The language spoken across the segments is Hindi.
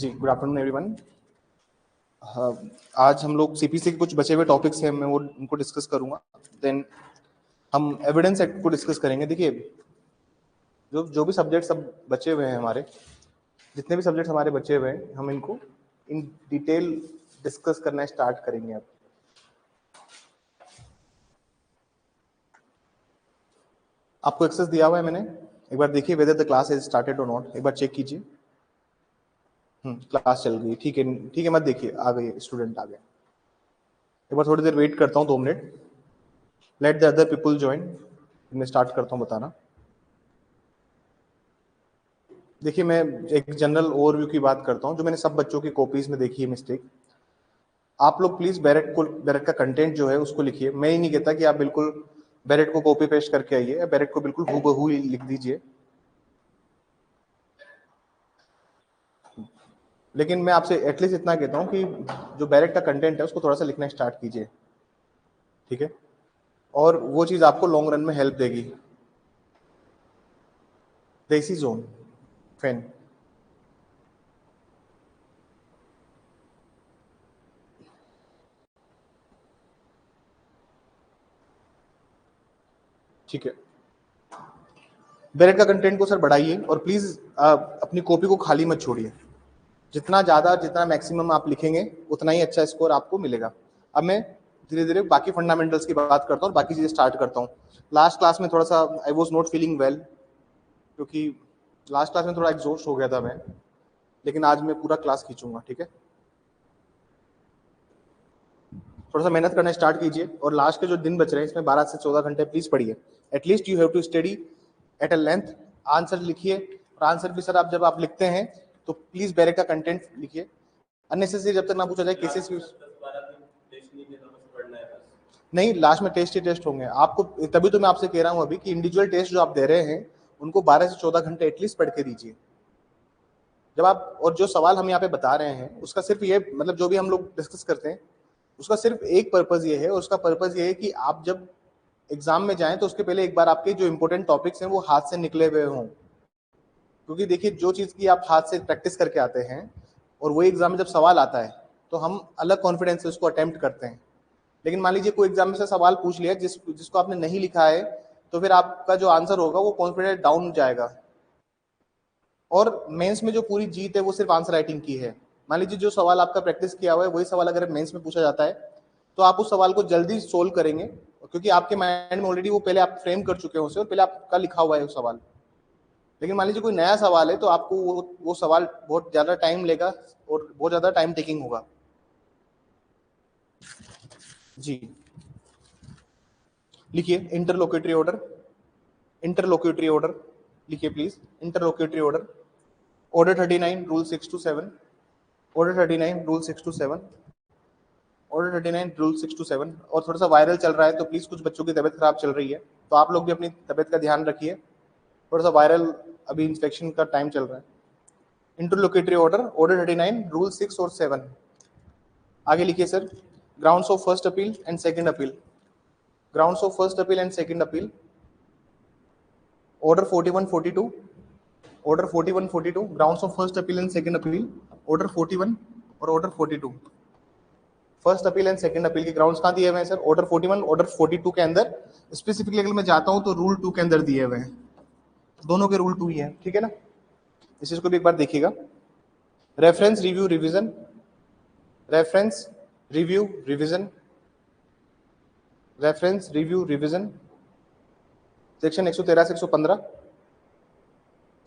जी, गुड आफ्टरनून एवरीवन। आज हम लोग सीपीसी के कुछ बचे हुए टॉपिक्स हैं, मैं वो उनको डिस्कस करूंगा। देन हम एविडेंस एक्ट को डिस्कस करेंगे। देखिए, जो भी सब्जेक्ट सब बचे हुए हैं हमारे, जितने भी सब्जेक्ट्स हमारे बचे हुए हैं, हम इनको इन डिटेल डिस्कस करना स्टार्ट करेंगे। अब आपको एक्सेस दिया हुआ है मैंने, एक बार देखिए whether the class is started और नॉट, एक बार चेक कीजिए। क्लास चल रही है, ठीक है ठीक है, मत देखिए, आ गई स्टूडेंट आ गए। एक बार थोड़ी देर वेट करता हूँ, 2 minute, let the other people join. मैं स्टार्ट करता हूँ बताना। देखिए, मैं एक जनरल ओवरव्यू की बात करता हूँ जो मैंने सब बच्चों की कॉपीज में देखी है मिस्टेक। आप लोग प्लीज बैरेट का कंटेंट जो है उसको लिखिए। मैं ही नहीं कहता कि आप बिल्कुल बैरेट को कॉपी पेस्ट करके आइए, बैरेट को बिल्कुल हूबहू ही लिख दीजिए, लेकिन मैं आपसे एटलीस्ट इतना कहता हूँ कि जो बैरेट का कंटेंट है उसको थोड़ा सा लिखना स्टार्ट कीजिए, ठीक है? और वो चीज आपको लॉन्ग रन में हेल्प देगी। देसी जोन फैन, ठीक है? बैरेट का कंटेंट को सर बढ़ाइए और प्लीज अपनी कॉपी को खाली मत छोड़िए। जितना मैक्सिमम आप लिखेंगे उतना ही अच्छा स्कोर आपको मिलेगा। अब मैं धीरे धीरे बाकी फंडामेंटल्स की बात करता हूँ, बाकी चीजें स्टार्ट करता हूँ। लास्ट क्लास में थोड़ा सा I was not feeling well, क्योंकि लास्ट क्लास में थोड़ा एग्जॉस्ट हो गया था मैं, लेकिन आज मैं पूरा क्लास खींचूंगा, ठीक है? थोड़ा सा मेहनत करना स्टार्ट कीजिए और लास्ट के जो दिन बच रहे हैं इसमें 12 से 14 घंटे प्लीज पढ़िए। At least you have to study at a length. Answer लिखिए, और आंसर भी सर आप जब आप लिखते हैं तो प्लीज बैरेट का कंटेंट लिखिए। अननेसेसरी जब तक ना पूछा जाए केसेस भी नहीं, लास्ट में टेस्ट ही टेस्ट होंगे आपको। तभी तो मैं आपसे कह रहा हूँ अभी कि इंडिविजुअल टेस्ट जो आप दे रहे हैं उनको 12 से 14 घंटे एटलीस्ट पढ़ के दीजिए। जब आप, और जो सवाल हम यहाँ पे बता रहे हैं उसका सिर्फ ये मतलब, जो भी हम लोग डिस्कस करते हैं उसका सिर्फ एक पर्पज ये है, उसका पर्पज ये है कि आप जब एग्जाम में जाएं तो उसके पहले एक बार आपके जो इंपॉर्टेंट टॉपिक्स हैं वो हाथ से निकले हुए हों। क्योंकि देखिए, जो चीज की आप हाथ से प्रैक्टिस करके आते हैं और वही एग्जाम में जब सवाल आता है तो हम अलग कॉन्फिडेंस से उसको अटेम्प्ट करते हैं। लेकिन मान लीजिए कोई एग्जाम में से सवाल पूछ लिया जिसको आपने नहीं लिखा है, तो फिर आपका जो आंसर होगा वो कॉन्फिडेंस डाउन जाएगा। और मेंस में जो पूरी जीत है वो सिर्फ आंसर राइटिंग की है। मान लीजिए जो सवाल आपका प्रैक्टिस किया हुआ है वही सवाल अगर मेंस में पूछा जाता है तो आप उस सवाल को जल्दी सोल्व करेंगे, क्योंकि आपके माइंड में ऑलरेडी वो पहले आप फ्रेम कर चुके हो उसे और पहले आपका लिखा हुआ है वो सवाल। लेकिन मान लीजिए कोई नया सवाल है तो आपको वो सवाल बहुत ज्यादा टाइम लेगा और बहुत ज्यादा टाइम टेकिंग होगा। जी, लिखिए इंटरलोकेटरी ऑर्डर। इंटरलोकेटरी ऑर्डर लिखिए please. Interlocutory order, order 39 rule 6 to 7, order 39 rule 6 to 7, order 39 rule 6 to 7। और थोड़ा सा वायरल चल रहा है तो प्लीज, कुछ बच्चों की तबीयत खराब चल रही है तो आप लोग भी अपनी तबीयत का ध्यान रखिए। थोड़ा सा वायरल, अभी इंस्पेक्शन का टाइम चल रहा है। इंटरलोकेटरी ऑर्डर, ऑर्डर 39 रूल 6 और 7। आगे लिखिए sir, grounds of first appeal and second appeal. Grounds of first appeal and second appeal, order 4142, order 4142, grounds of first appeal and second appeal, order 41 और order 42। First appeal and second appeal के ग्राउंड्स कहाँ दिए हुए हैं सर? ऑर्डर 41, ऑर्डर 42 के अंदर। स्पेसिफिकली अगर मैं जाता हूं तो रूल 2 के अंदर दिए हुए हैं, दोनों के रूल 2 ही है, ठीक है ना? इस चीज को भी एक बार देखिएगा। Reference review revision, reference review revision, reference review revision, section 113 से 115,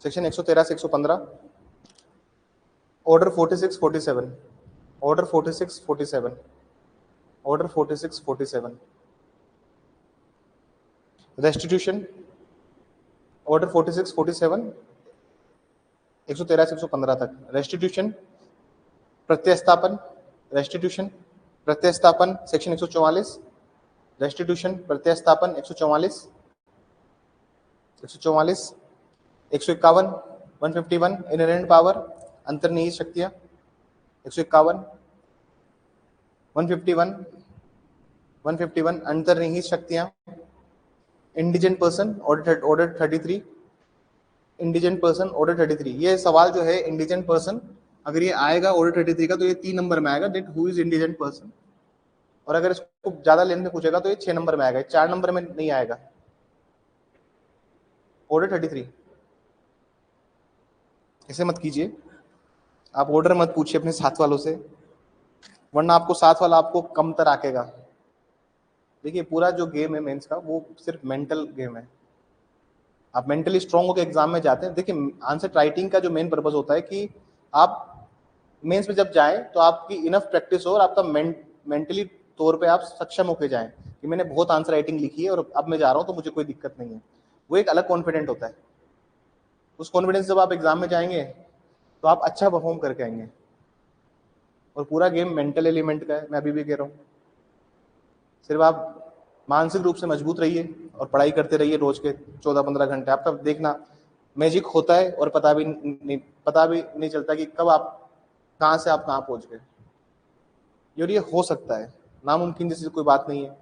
सेक्शन 113 से 115, order 46 47, order 46 47, order 46 47, restitution, order 46 47, 113 से 115 तक। रेस्टिट्यूशन, प्रत्यस्थापन, रेस्टिट्यूशन प्रत्यस्थापन सेक्शन 144, रेस्टिट्यूशन प्रत्यस्थापन 144, 144, 151, 151 इनहेरेंट पावर, अंतर्निहित शक्तियां, 151, 151, 151 अंतर्निहित शक्तियां, indigent person, order 33, indigent person, order 33। ये सवाल जो है इंडिजेंट पर्सन अगर ये आएगा ऑर्डर 33 का तो ये 3 नंबर में आएगा, that who is indigent person. और अगर इसको ज्यादा लेंथ में पूछेगा तो ये 6 नंबर में आएगा, 4 नंबर में नहीं आएगा। ऑर्डर 33 ऐसे मत कीजिए, आप ऑर्डर मत पूछिए अपने साथ वालों से, वरना आपको साथ वाला आपको कमतर आकेगा। देखिए पूरा जो गेम है मेंस का वो सिर्फ मेंटल गेम है। आप मेंटली स्ट्रांग होकर एग्जाम में जाते हैं। देखिए आंसर राइटिंग का जो मेन पर्पस होता है कि आप मेंस में जब जाएं तो आपकी इनफ प्रैक्टिस हो और आपका मेंटली तौर पे आप सक्षम होकर जाएं कि मैंने बहुत आंसर राइटिंग लिखी है और अब मैं जा रहा हूं तो मुझे कोई दिक्कत नहीं है। वो एक अलग कॉन्फिडेंट होता है। उस कॉन्फिडेंस जब आप एग्जाम में जाएंगे तो आप अच्छा परफॉर्म करके आएंगे। और पूरा गेम मेंटल एलिमेंट का है, मैं अभी भी कह रहा हूँ। सिर्फ आप मानसिक रूप से मजबूत रहिए और पढ़ाई करते रहिए रोज के 14-15 घंटे। आपका देखना मैजिक होता है और पता भी नहीं चलता कि कब आप कहाँ से आप कहाँ पहुंच गए। और ये हो सकता है, नामुमकिन जैसी कोई बात नहीं है।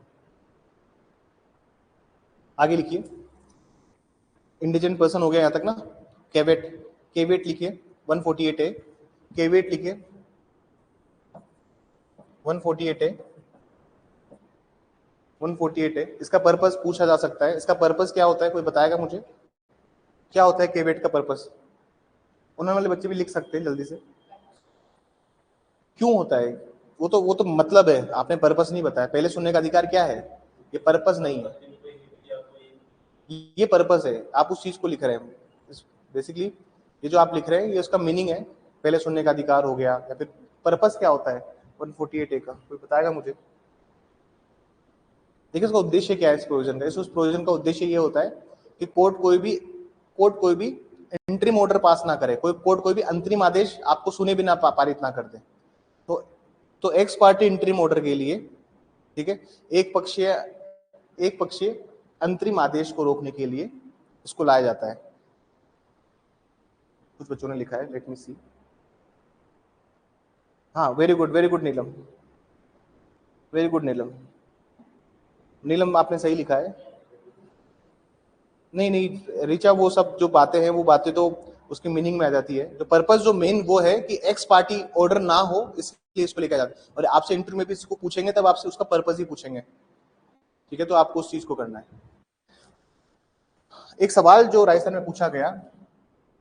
आगे लिखिए, इंडिजेंट पर्सन हो गया यहाँ तक ना। केवेट, केवेट लिखिए 148 है, केवेट लिखिए 148 है, 148 है। इसका पर्पस पूछा जा सकता है, इसका पर्पस क्या होता है, कोई बताएगा मुझे क्या होता है केवेट का पर्पस? उन्होंने वाले बच्चे भी लिख सकते हैं जल्दी से, क्यों होता है? वो तो मतलब है, आपने पर्पस नहीं बताया। पहले सुनने का अधिकार क्या है? ये पर्पस नहीं है, ये पर्पस है। आप उस चीज को लिख रहे हैं बेसिकली। ये जो आप लिख रहे हैं ये उसका मीनिंग है। पहले सुनने का अधिकार हो गया, या फिर पर्पस क्या होता है 148 ए का, कोई बताएगा मुझे? देखिए इसका उद्देश्य क्या है इस प्रोविजन का। उस प्रोविजन का उद्देश्य ये होता है कि कोर्ट कोई भी इंटरिम ऑर्डर पास ना करे, कोर्ट कोई भी अंतरिम आदेश आपको सुने बिना पारित ना कर दे। तो एक्स पार्टी इंटरिम ऑर्डर के लिए, ठीक है, एक पक्षीय अंतरिम आदेश को रोकने के लिए इसको लाया जाता है। कुछ बच्चों ने लिखा है, लेट मी सी। हाँ वेरी गुड नीलम, वेरी गुड नीलम आपने सही लिखा है। नहीं रिचा, वो सब जो बातें हैं वो बातें तो उसकी मीनिंग में आ जाती है। जो पर्पस जो मेन वो है कि एक्स पार्टी ऑर्डर ना हो, इसलिए इसको लेकर जाता है। और आपसे इंटरव्यू में भी इसको पूछेंगे तब आपसे उसका पर्पस ही पूछेंगे, ठीक है? तो आपको उस चीज को करना है। एक सवाल जो राजस्थान में पूछा गया,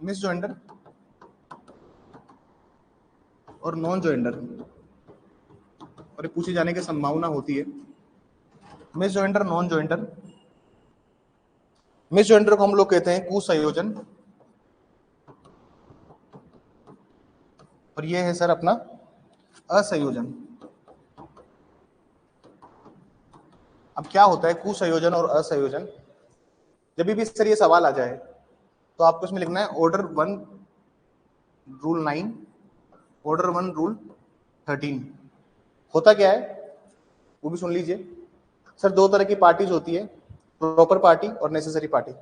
मिस जोइंडर और नॉन जोइंडर, और ये पूछे जाने की संभावना होती है। Misjoinder, non joinder. Misjoinder को हम लोग कहते हैं कुसंयोजन, और ये है सर अपना असंयोजन। अब क्या होता है कुसंयोजन और असंयोजन? जब भी सर ये सवाल आ जाए तो आपको इसमें लिखना है ऑर्डर 1 रूल 9, ऑर्डर 1 रूल 13। होता क्या है वो भी सुन लीजिए। सर दो तरह की पार्टीज होती है, प्रॉपर पार्टी और नेसेसरी पार्टी।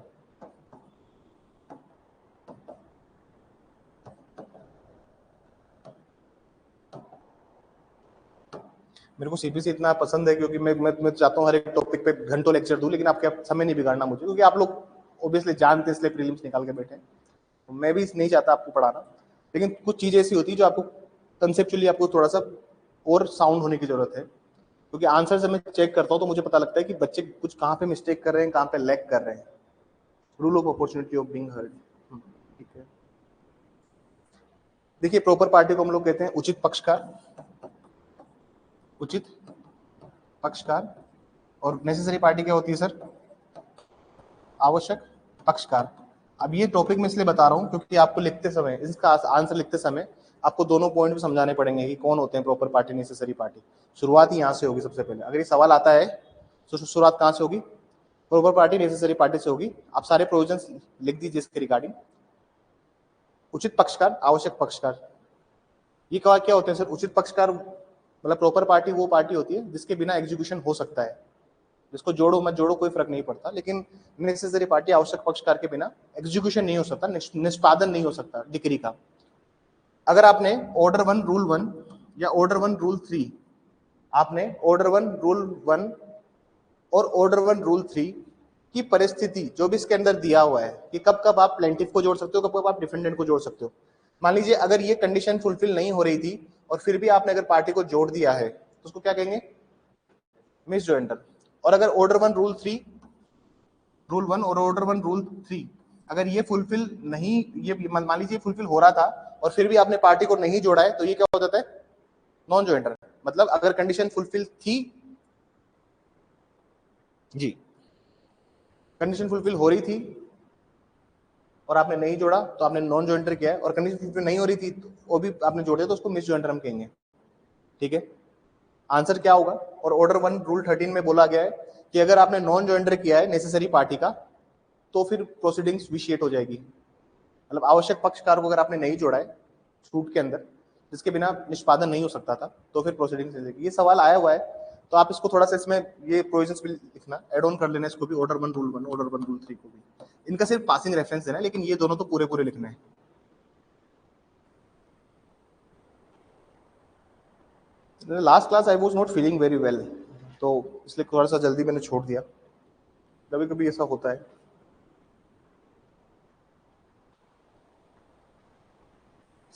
मेरे को सीपीसी इतना पसंद है क्योंकि मैं चाहता हूँ हर एक टॉपिक पे घंटों लेक्चर दूं, लेकिन आपके समय नहीं बिगाड़ना मुझे, क्योंकि आप लोग ऑब्वियसली जानते हैं इसलिए प्रीलिम्स निकाल के बैठे हैं। तो मैं भी नहीं चाहता आपको पढ़ाना, लेकिन कुछ चीजें ऐसी होती है जो आपको कंसेप्चुअली आपको थोड़ा सा और साउंड होने की जरूरत है। क्योंकि आंसर से मैं चेक करता हूँ तो मुझे पता लगता है कि बच्चे कुछ कहाँ पे मिस्टेक कर रहे हैं, कहाँ पे लैग कर रहे हैं। Rule of opportunity of being heard, ठीक है। देखिए प्रॉपर पार्टी को हम लोग कहते हैं उचित पक्षकार, उचित पक्षकार। और नेसेसरी पार्टी क्या होती है सर? आवश्यक पक्षकार। अब ये टॉपिक मैं इसलिए बता रहा हूँ क्योंकि आपको लिखते समय, इसका आंसर लिखते समय आपको दोनों पॉइंट भी समझाने पड़ेंगे कि कौन होते हैं प्रॉपर पार्टी, नेसेसरी पार्टी। शुरुआत ही यहाँ से होगी सबसे पहले। अगर ये सवाल आता है तो शुरुआत कहाँ से होगी? प्रॉपर पार्टी नेसेसरी पार्टी से होगी। आप सारे प्रोविजंस लिख दीजिए इसके रिगार्डिंग। उचित पक्षकार, आवश्यक पक्षकार, ये क्या होते हैं सर? उचित पक्षकार मतलब प्रॉपर पार्टी वो पार्टी होती है जिसके बिना एग्जीक्यूशन हो सकता है, जिसको जोड़ो मत जोड़ो कोई फर्क नहीं पड़ता। लेकिन नेसेसरी पार्टी, आवश्यक पक्षकार के बिना एग्जीक्यूशन नहीं हो सकता, निष्पादन नहीं हो सकता डिक्री का। अगर आपने ऑर्डर 1 रूल 1 या ऑर्डर 1 रूल 3, आपने ऑर्डर 1 रूल 1 और ऑर्डर 1 रूल 3 की परिस्थिति जो भी इसके अंदर दिया हुआ है कि कब कब आप प्लेंटिफ को जोड़ सकते हो, कब कब आप डिफेंडेंट को जोड़ सकते हो, मान लीजिए अगर ये कंडीशन फुलफिल नहीं हो रही थी और फिर भी आपने अगर पार्टी को जोड़ दिया है तो उसको क्या कहेंगे, मिस जॉइंटर। और अगर ऑर्डर वन रूल वन और ऑर्डर वन रूल 3 अगर ये फुलफिल नहीं, ये मान लीजिए फुलफिल हो रहा था और फिर भी आपने पार्टी को नहीं जोड़ा है तो ये क्या हो जाता है, नॉन जॉइंटर। मतलब अगर कंडीशन फुलफिल थी जी, कंडीशन फुलफिल हो रही थी और आपने नहीं जोड़ा तो आपने नॉन जॉइंटर किया है, और कंडीशन फुलफिल नहीं हो रही थी तो वो भी आपने जोड़े तो उसको मिस जॉइंटर हम कहेंगे। ठीक है, आंसर क्या होगा। और ऑर्डर वन रूल 13 में बोला गया है कि अगर आपने नॉन जॉइंटर किया है नेसेसरी पार्टी का तो फिर प्रोसीडिंग्स विशिएट हो जाएगी। मतलब आवश्यक पक्षकार को अगर आपने नहीं जोड़ा है सूट के अंदर जिसके बिना निष्पादन नहीं हो सकता था तो फिर प्रोसीडिंग्स हो जाएगी। ये सवाल आया हुआ है तो आप इसको थोड़ा सा इसमें ये प्रोविजंस भी लिखना, एड ऑन कर लेना इसको भी, order one rule 1 order one rule 3 को भी। इनका सिर्फ पासिंग रेफरेंस देना है लेकिन ये दोनों तो पूरे पूरे लिखना है। Last class I was not feeling very well तो इसलिए थोड़ा सा जल्दी मैंने छोड़ दिया, कभी कभी ऐसा होता है।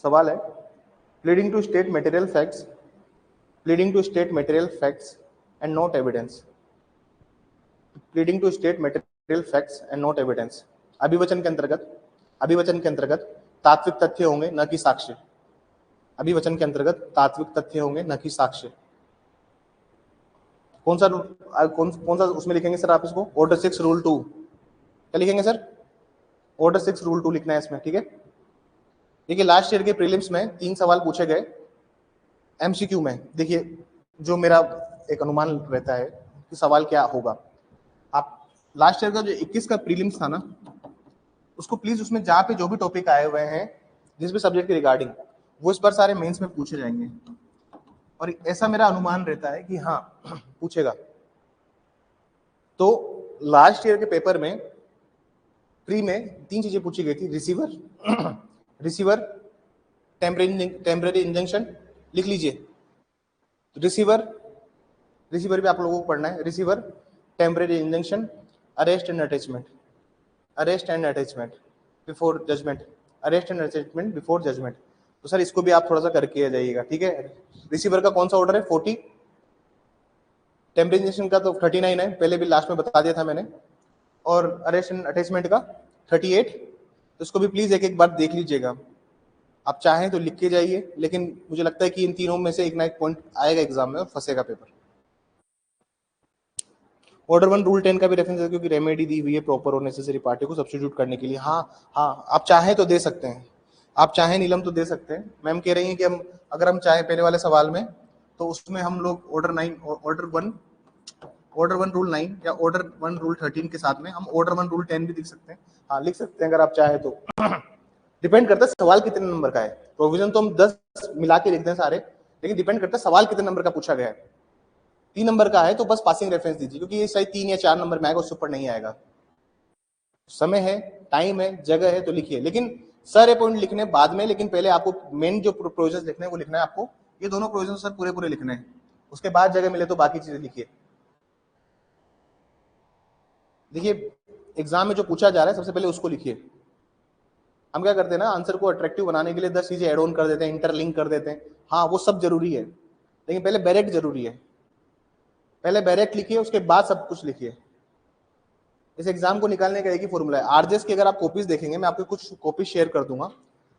सवाल है, pleading to state material facts, pleading to state material facts and not evidence, pleading to state material facts and not evidence. अभिवचन के अंतर्गत तात्विक तथ्य होंगे न कि साक्ष्य। अभिवचन के अंतर्गत तात्विक तथ्य होंगे न कि साक्ष्य। कौन सा उसमें लिखेंगे सर आप इसको, ऑर्डर 6 रूल 2 क्या लिखेंगे सर, ऑर्डर 6 रूल 2 लिखना है इसमें। ठीक है, देखिए लास्ट ईयर के प्रीलिम्स में 3 सवाल पूछे गए एमसीक्यू में। देखिए जो मेरा एक अनुमान रहता है कि सवाल क्या होगा, आप लास्ट ईयर का जो 21 का प्रीलिम्स था ना उसको प्लीज उसमें जहाँ पे जो भी टॉपिक आए हुए हैं जिस भी सब्जेक्ट के रिगार्डिंग वो इस बार सारे मेंस में पूछे जाएंगे और ऐसा मेरा अनुमान रहता है कि हाँ पूछेगा। तो लास्ट ईयर के पेपर में प्री में 3 चीजें पूछी गई थी, रिसीवर टेम्परेरी इंजंक्शन लिख लीजिए, रिसीवर भी आप लोगों को पढ़ना है, receiver temporary injunction arrest and attachment before judgment, arrest and attachment before judgment. तो सर इसको भी आप थोड़ा सा करके आ जाइएगा। ठीक है, रिसीवर का कौन सा ऑर्डर है 40, टेम्परेरी का तो 39 है, पहले भी लास्ट में बता दिया था मैंने, और अरेस्ट एंड अटैचमेंट का 38। तो इसको भी प्लीज एक एक बार देख लीजिएगा, आप चाहें तो लिख के जाइए लेकिन मुझे लगता है कि इन तीनों में से एक ना एक पॉइंट आएगा एग्जाम में और फंसेगा पेपर। ऑर्डर वन रूल 10 का भी रेफरेंस है क्योंकि रेमेडी दी हुई है प्रॉपर और नेसेसरी पार्टी को सब्स्टिट्यूट करने के लिए। हाँ आप चाहें तो दे सकते हैं, आप चाहें नीलम तो दे सकते हैं। मैम कह रही हैं कि हम अगर हम चाहें पहले वाले सवाल में तो उसमें हम लोग ऑर्डर वन रूल 9 या ऑर्डर वन रूल 13 के साथ में हम ऑर्डर वन रूल 10 भी लिख सकते हैं। हाँ लिख सकते हैं अगर आप चाहें तो। डिपेंड करता है सवाल कितने नंबर का है, प्रोविजन तो हम 10 मिला के लिखते हैं सारे, लेकिन डिपेंड करता है सवाल कितने नंबर का पूछा गया है। 3 नंबर का है तो बस पासिंग रेफरेंस दीजिए क्योंकि ये शायद 3 या 4 नंबर में आएगा, उससे ऊपर नहीं आएगा। समय है, टाइम है, जगह है तो लिखिए, लेकिन सारे पॉइंट लिखने बाद में, लेकिन पहले आपको मेन जो प्रोविजन लिखने हैं वो लिखना है आपको। ये दोनों प्रोविजन सर पूरे पूरे लिखने हैं, उसके बाद जगह मिले तो बाकी चीजें लिखिए। देखिए एग्जाम में जो पूछा जा रहा है सबसे पहले उसको लिखिए। हम क्या करते हैं ना, आंसर को अट्रैक्टिव बनाने के लिए 10 चीजें एड ऑन कर देते हैं, इंटरलिंक कर देते हैं। हाँ वो सब जरूरी है लेकिन पहले डायरेक्ट जरूरी है, पहले डायरेक्ट लिखिए उसके बाद सब कुछ लिखिए। इस एग्जाम को निकालने का एक ही फॉर्मूला है। आरजेएस की अगर आप कॉपीज देखेंगे, मैं आपको कुछ कॉपी शेयर कर दूंगा।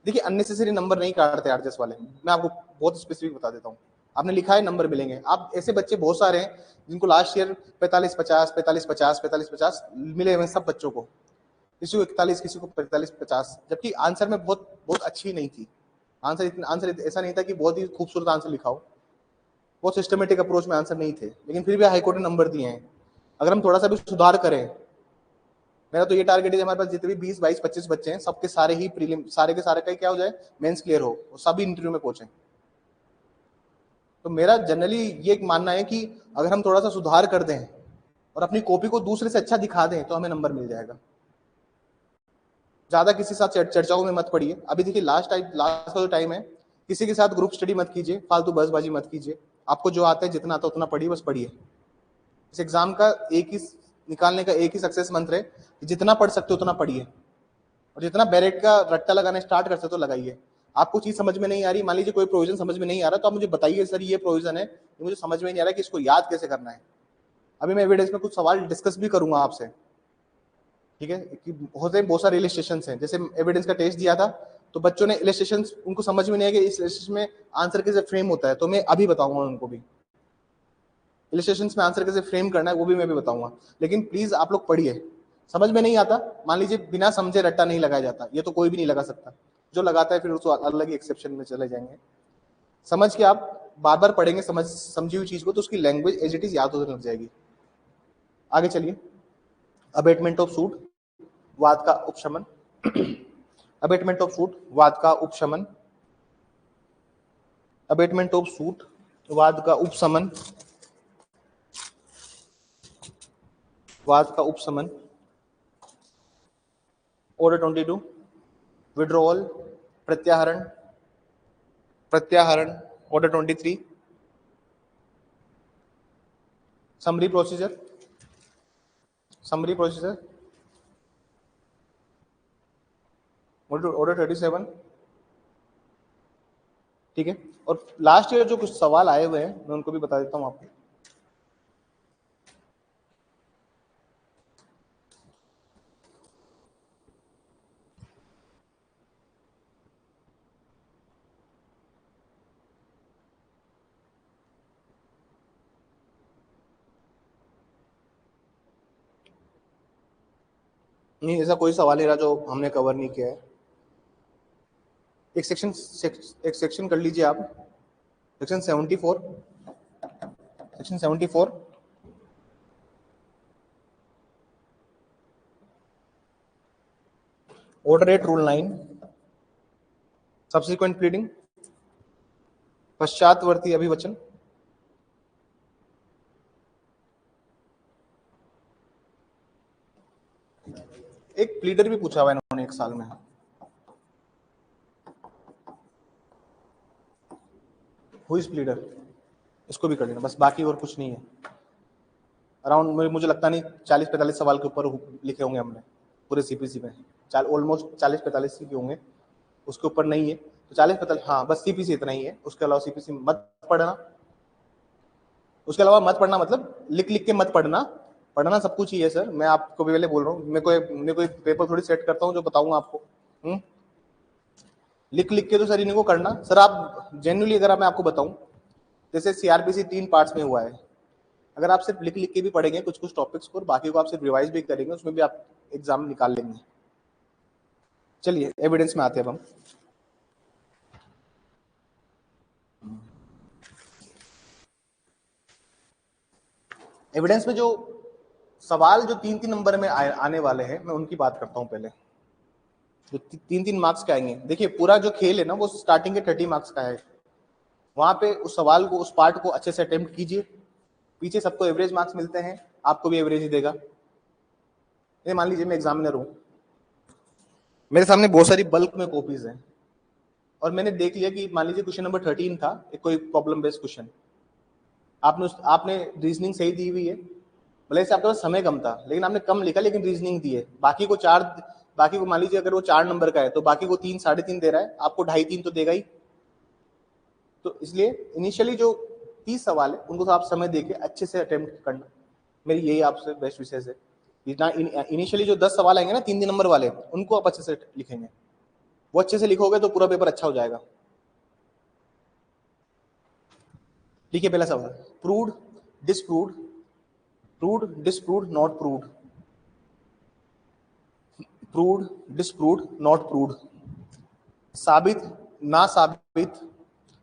देखिए अननेसेसरी नंबर नहीं काटते आरजेएस वाले, मैं आपको बहुत स्पेसिफिक बता देता हूँ। आपने लिखा है नंबर मिलेंगे, आप ऐसे बच्चे बहुत सारे हैं जिनको लास्ट ईयर 45-50 मिले हुए सब बच्चों को, किसी को 41, किसी को 45-50, जबकि आंसर में बहुत अच्छी नहीं थी। आंसर ऐसा नहीं था कि बहुत ही खूबसूरत आंसर लिखा हो, बहुत सिस्टमेटिक अप्रोच में आंसर नहीं थे, लेकिन फिर भी हाईकोर्ट ने नंबर दिए हैं। अगर हम थोड़ा सा भी सुधार करें, मेरा तो ये टारगेट है हमारे पास जितने भी 20, 22, 25 बच्चे हैं सबके सारे ही प्रीलिम, सारे के सारे का क्या हो जाए, मेंस क्लियर हो और सभी इंटरव्यू में पहुंचे। तो मेरा जनरली ये मानना है कि अगर हम थोड़ा सा सुधार कर दें और अपनी कॉपी को दूसरे से अच्छा दिखा दें तो हमें नंबर मिल जाएगा। ज्यादा किसी साथ चर्चाओं में मत पड़िए। अभी देखिए लास्ट का जो टाइम है, किसी के साथ ग्रुप स्टडी मत कीजिए, फालतू बसबाजी मत कीजिए। आपको जो आता है जितना आता है उतना पढ़िए, बस पढ़िए। इस एग्जाम का एक ही निकालने का एक ही सक्सेस मंत्र है कि जितना पढ़ सकते हो उतना पढ़िए और जितना बैरेट का रट्टा लगाना स्टार्ट कर सकते हो लगाइए। आपको चीज समझ में नहीं आ रही, मान लीजिए कोई प्रोविजन समझ में नहीं आ रहा, तो आप मुझे बताइए सर ये प्रोविजन है, ये मुझे समझ में नहीं आ रहा कि इसको याद कैसे करना है। अभी मैं एविडेंस में कुछ सवाल डिस्कस भी करूंगा आपसे, ठीक है, कि होते हैं बहुत सारे इलिस्ट्रेशन हैं, जैसे एविडेंस का टेस्ट दिया था तो बच्चों ने इलिस्ट्रेशन उनको समझ में नहीं आया कि इस इलिस्ट्रेशन में आंसर कैसे फ्रेम होता है, तो मैं अभी बताऊंगा उनको भी इलिस्ट्रेशन में आंसर कैसे फ्रेम करना है, वो भी मैं भी बताऊंगा। लेकिन प्लीज आप लोग पढ़िए, समझ में नहीं आता मान लीजिए बिना समझे रट्टा नहीं लगाया जाता, ये तो कोई भी नहीं लगा सकता, जो लगाता है फिर उसको अलग ही एक्सेप्शन में चले जाएंगे। समझ के आप बार बार पढ़ेंगे समझी हुई चीज को, तो उसकी लैंग्वेज एज इट इज याद होने लग जाएगी। आगे चलिए, अबेटमेंट ऑफ सूट, वाद का उपशमन। अबेटमेंट ऑफ सूट, वाद का उपशमन। अबेटमेंट ऑफ सूट, वाद का उपशमन। वाद का उपशमन। ऑर्डर 22, विड्रॉल, प्रत्याहरण, प्रत्याहरण। Order 23, summary procedure, summary procedure. Order 37, ठीक है। और लास्ट ईयर जो कुछ सवाल आए हुए हैं मैं उनको भी बता देता हूं आपको। नहीं, ऐसा कोई सवाल नहीं रहा जो हमने कवर नहीं किया है। एक सेक्शन कर लीजिए आप, section 74, section 74, order 8 rule 9, subsequent pleading, पश्चातवर्ती अभिवचन। एक प्लीडर भी पूछा हुआ है इन्होंने एक साल में, हु इज प्लीडर, इसको भी कर लेना बस, बाकी और कुछ नहीं है। अराउंड मुझे लगता नहीं 40-45 सवाल के ऊपर लिखे होंगे हमने पूरे सीपीसी में, ऑलमोस्ट 40-45 के होंगे, उसके ऊपर नहीं है। तो 40-45, हाँ बस सीपीसी इतना ही है, उसके अलावा सीपीसी मत पढ़ना। उसके अलावा मत पढ़ना मतलब लिख लिख के मत पढ़ना, पढ़ना सब कुछ ही है सर, मैं आपको भी पहले बोल रहा हूँ, मैं कोई पेपर थोड़ी सेट करता हूँ जो बताऊंगा आपको। लिख लिख के तो सर इनको करना सर, आप जेन्युइनली अगर मैं आपको बताऊं, जैसे सीआरपीसी 3 पार्ट्स में हुआ है, अगर आप सिर्फ लिख लिख के भी पढ़ेंगे कुछ कुछ टॉपिक्स को और बाकी को आप सिर्फ रिवाइज भी करेंगे, उसमें भी आप एग्जाम निकाल लेंगे। चलिए एविडेंस में आते हैं अब हम। एविडेंस में जो सवाल जो 3-3 नंबर में आने वाले हैं, मैं उनकी बात करता हूं पहले। जो 3-3 मार्क्स के आएंगे, देखिए पूरा जो खेल है ना वो स्टार्टिंग के 30 मार्क्स का है, वहां पे उस सवाल को, उस पार्ट को अच्छे से अटेम्प्ट कीजिए। पीछे सबको एवरेज मार्क्स मिलते हैं, आपको भी एवरेज ही देगा। ये मान लीजिए मैं एग्जामिनर हूं, मेरे सामने बहुत सारी बल्क में कॉपीज हैं, और मैंने देख लिया कि मान लीजिए क्वेश्चन नंबर 13 था, एक कोई प्रॉब्लम बेस्ड क्वेश्चन, आपने रीजनिंग सही दी हुई है, भले से आपके पास समय कम था लेकिन आपने कम लिखा, लेकिन रीजनिंग दी है। बाकी को मान लीजिए अगर वो 4 नंबर का है तो बाकी को 3, 3.5 दे रहा है, आपको 2.5-3 तो देगा ही। तो इसलिए इनिशियली जो 30 सवाल है उनको तो आप समय देके अच्छे से अटेम्प्ट करना, मेरी यही आपसे बेस्ट विशेष है। इनिशियली जो 10 सवाल आएंगे ना 3 नंबर वाले, उनको आप अच्छे से लिखेंगे, वो अच्छे से लिखोगे तो पूरा पेपर अच्छा हो जाएगा। ठीक है, पहला सवाल, proved, disproved, proved, disproved, not proved, proved, disproved, not proved, साबित, ना साबित,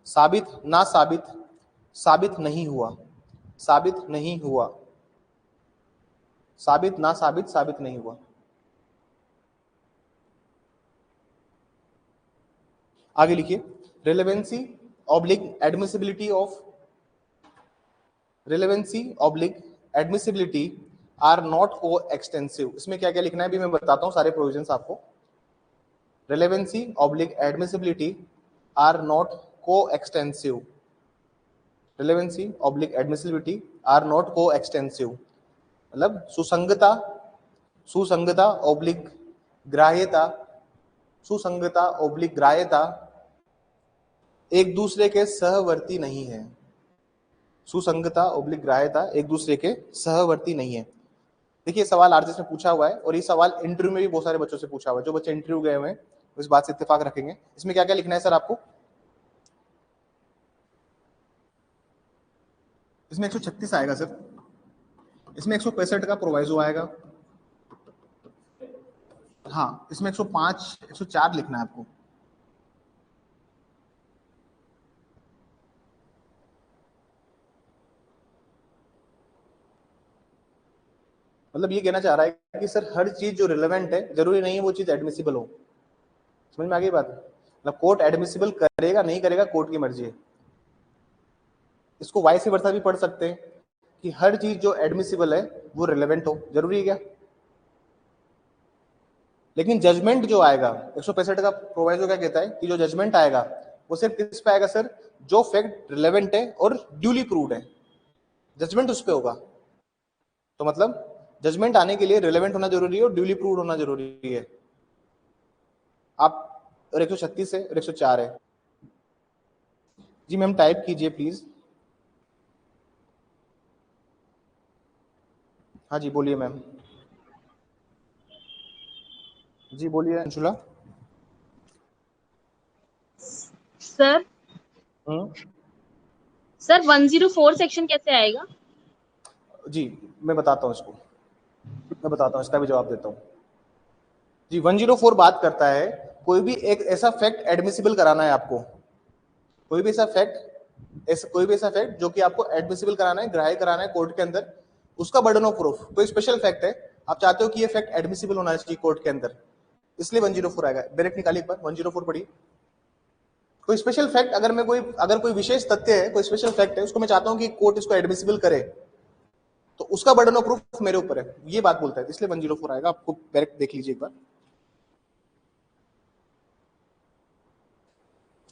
साबित, ना साबित, साबित नहीं हुआ, साबित नहीं हुआ, साबित, ना साबित, साबित नहीं हुआ। आगे लिखिए, relevancy oblique admissibility of, relevancy oblique admissibility are not co-extensive. इसमें क्या क्या लिखना है भी मैं बताता हूं सारे प्रोविजंस आपको। Relevancy oblique admissibility are not coextensive, relevancy oblique admissibility are not coextensive मतलब सुसंगता, सुसंगता ऑब्लिक ग्राह्यता, सुसंगता ऑब्लिक ग्राह्यता एक दूसरे के सहवर्ती नहीं है। सुसंगता ओब्लिक ग्राह्यता एक दूसरे के सहवर्ती नहीं है। देखिए सवाल आरजेस ने पूछा हुआ है और ये सवाल इंटरव्यू में भी बहुत सारे बच्चों से पूछा हुआ है। जो बच्चे इंटरव्यू गए हुए हैं इस बात से इत्तेफाक रखेंगे। इसमें क्या क्या लिखना है सर आपको? इसमें 136 आएगा सर। इसमें 165 का प्रोवाइजो आएगा। हाँ, इसमें 105 104 लिखना है आपको। मतलब ये कहना चाह रहा है कि सर हर चीज जो रिलेवेंट है जरूरी नहीं है वो चीज एडमिसिबल हो। समझ में आ गई बात? मतलब कोर्ट एडमिसिबल करेगा नहीं करेगा कोर्ट की मर्जी है। इसको वाइस वर्सा भी पढ़ सकते हैं कि हर चीज जो एडमिसिबल है वो रिलेवेंट हो। जरूरी है क्या? लेकिन जजमेंट जो आएगा 165 का प्रोवाइजो क्या कहता है कि जो जजमेंट आएगा वो सिर्फ किस पे आएगा सर? जो फैक्ट रिलेवेंट है और ड्यूली प्रूव्ड है, जजमेंट उस पे होगा। तो मतलब जजमेंट आने के लिए रिलेवेंट होना जरूरी है और ड्यूली प्रूव्ड होना जरूरी है। आप और 136 है और 104 है। जी मैम टाइप कीजिए प्लीज। हाँ जी बोलिए मैम। जी बोलिए अंशुला। सर सर 104 सेक्शन कैसे आएगा? जी मैं बताता हूँ इसको, मैं बताता हूँ, इसका भी जवाब देता हूँ। जी 104 बात करता है कोई भी एक ऐसा फैक्ट एडमिसिबल कराना है आपको। कोई भी ऐसा फैक्ट जो कि आपको एडमिसिबल कराना है, ग्राह्य कराना है कोर्ट के अंदर, उसका बर्डन ऑफ प्रूफ कोई स्पेशल फैक्ट है, आप चाहते हो कि ये फैक्ट एडमिसिबल होना चाहिए कोर्ट के अंदर, इसलिए 104 आएगा। डायरेक्ट निकालिए एक बार 104 पढ़िए। कोई स्पेशल फैक्ट अगर कोई विशेष तथ्य है, कोई स्पेशल फैक्ट है, उसको मैं चाहता हूं कि कोर्ट इसको एडमिसिबल करे, तो उसका बर्डन ऑफ प्रूफ मेरे ऊपर है, ये बात बोलता है, इसलिए 104 आएगा। आपको डायरेक्ट देख लीजिए एक बार,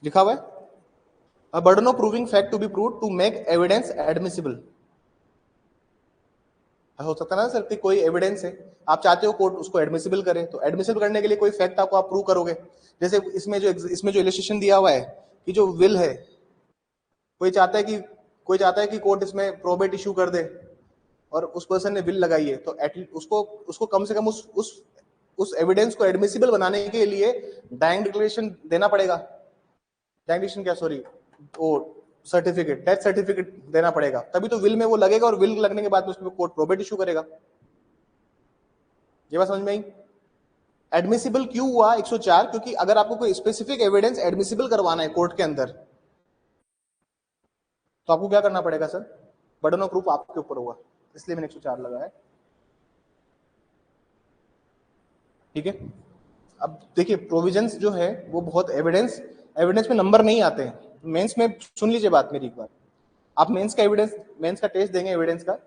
लिखा हुआ है a burden of proving fact to be proved to make evidence admissible. हो सकता है ना सर कि कोई एविडेंस है, आप चाहते हो कोर्ट उसको एडमिसिबल करे, तो एडमिसिबल करने के लिए कोई फैक्ट आपको आप प्रूव करोगे। जैसे इसमें जो इलस्ट्रेशन दिया हुआ है कि जो विल है, कोई चाहता है कि कोर्ट इसमें प्रोबेट इशू कर दे और उस पर्सन ने बिल लगाई है, तो एटलीस्ट उसको उसको कम से कम उस एविडेंस को एडमिसिबल बनाने के लिए डाइंग डिक्लेरेशन देना पड़ेगा। डाइंग डिक्लेरेशन क्या, सॉरी, वो सर्टिफिकेट, डेथ सर्टिफिकेट देना पड़ेगा, तभी तो विल में वो लगेगा और विल लगने के बाद में उसमें कोर्ट प्रोबेट इशू करेगा। ये बात समझ में आई? एडमिसिबल क्यों हुआ 104? क्योंकि अगर आपको कोई स्पेसिफिक एविडेंस एडमिसिबल करवाना है कोर्ट के अंदर, तो आपको क्या करना पड़ेगा सर? बर्डन ऑफ प्रूफ आपके ऊपर होगा, इसलिए मैंने 104 लगाया। ठीक है, अब देखिए प्रोविजंस जो है वो बहुत एविडेंस में नंबर नहीं आते हैं मेंस में। सुन लीजिए बात मेरी एक बार, आप मेंस का टेस्ट देंगे एविडेंस का,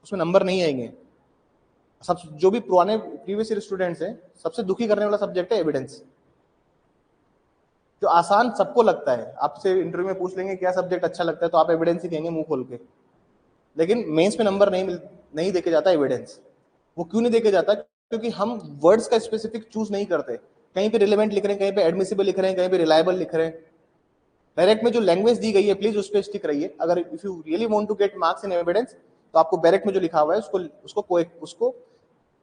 उसमें नंबर नहीं आएंगे। सब जो भी पुराने प्रीवियस ईयर स्टूडेंट्स हैं, सबसे दुखी करने वाला सब्जेक्ट है एविडेंस, जो आसान सबको लगता है। आपसे इंटरव्यू में पूछ लेंगे क्या सब्जेक्ट अच्छा लगता है, तो आप एविडेंस ही कहेंगे मुंह खोल के। लेकिन मेंस में नंबर नहीं देके जाता एविडेंस। वो क्यों नहीं देके जाता? क्योंकि हम वर्ड्स का स्पेसिफिक चूज नहीं करते, कहीं पे रिलेवेंट लिख रहे हैं, कहीं पे एडमिसिबल लिख रहे हैं, कहीं पे रिलायबल लिख रहे हैं। डायरेक्ट में जो लैंग्वेज दी गई है प्लीज उस पर स्टिक रहिए। अगर if you really want to get marks in evidence, तो आपको डायरेक्ट में जो लिखा हुआ है उसको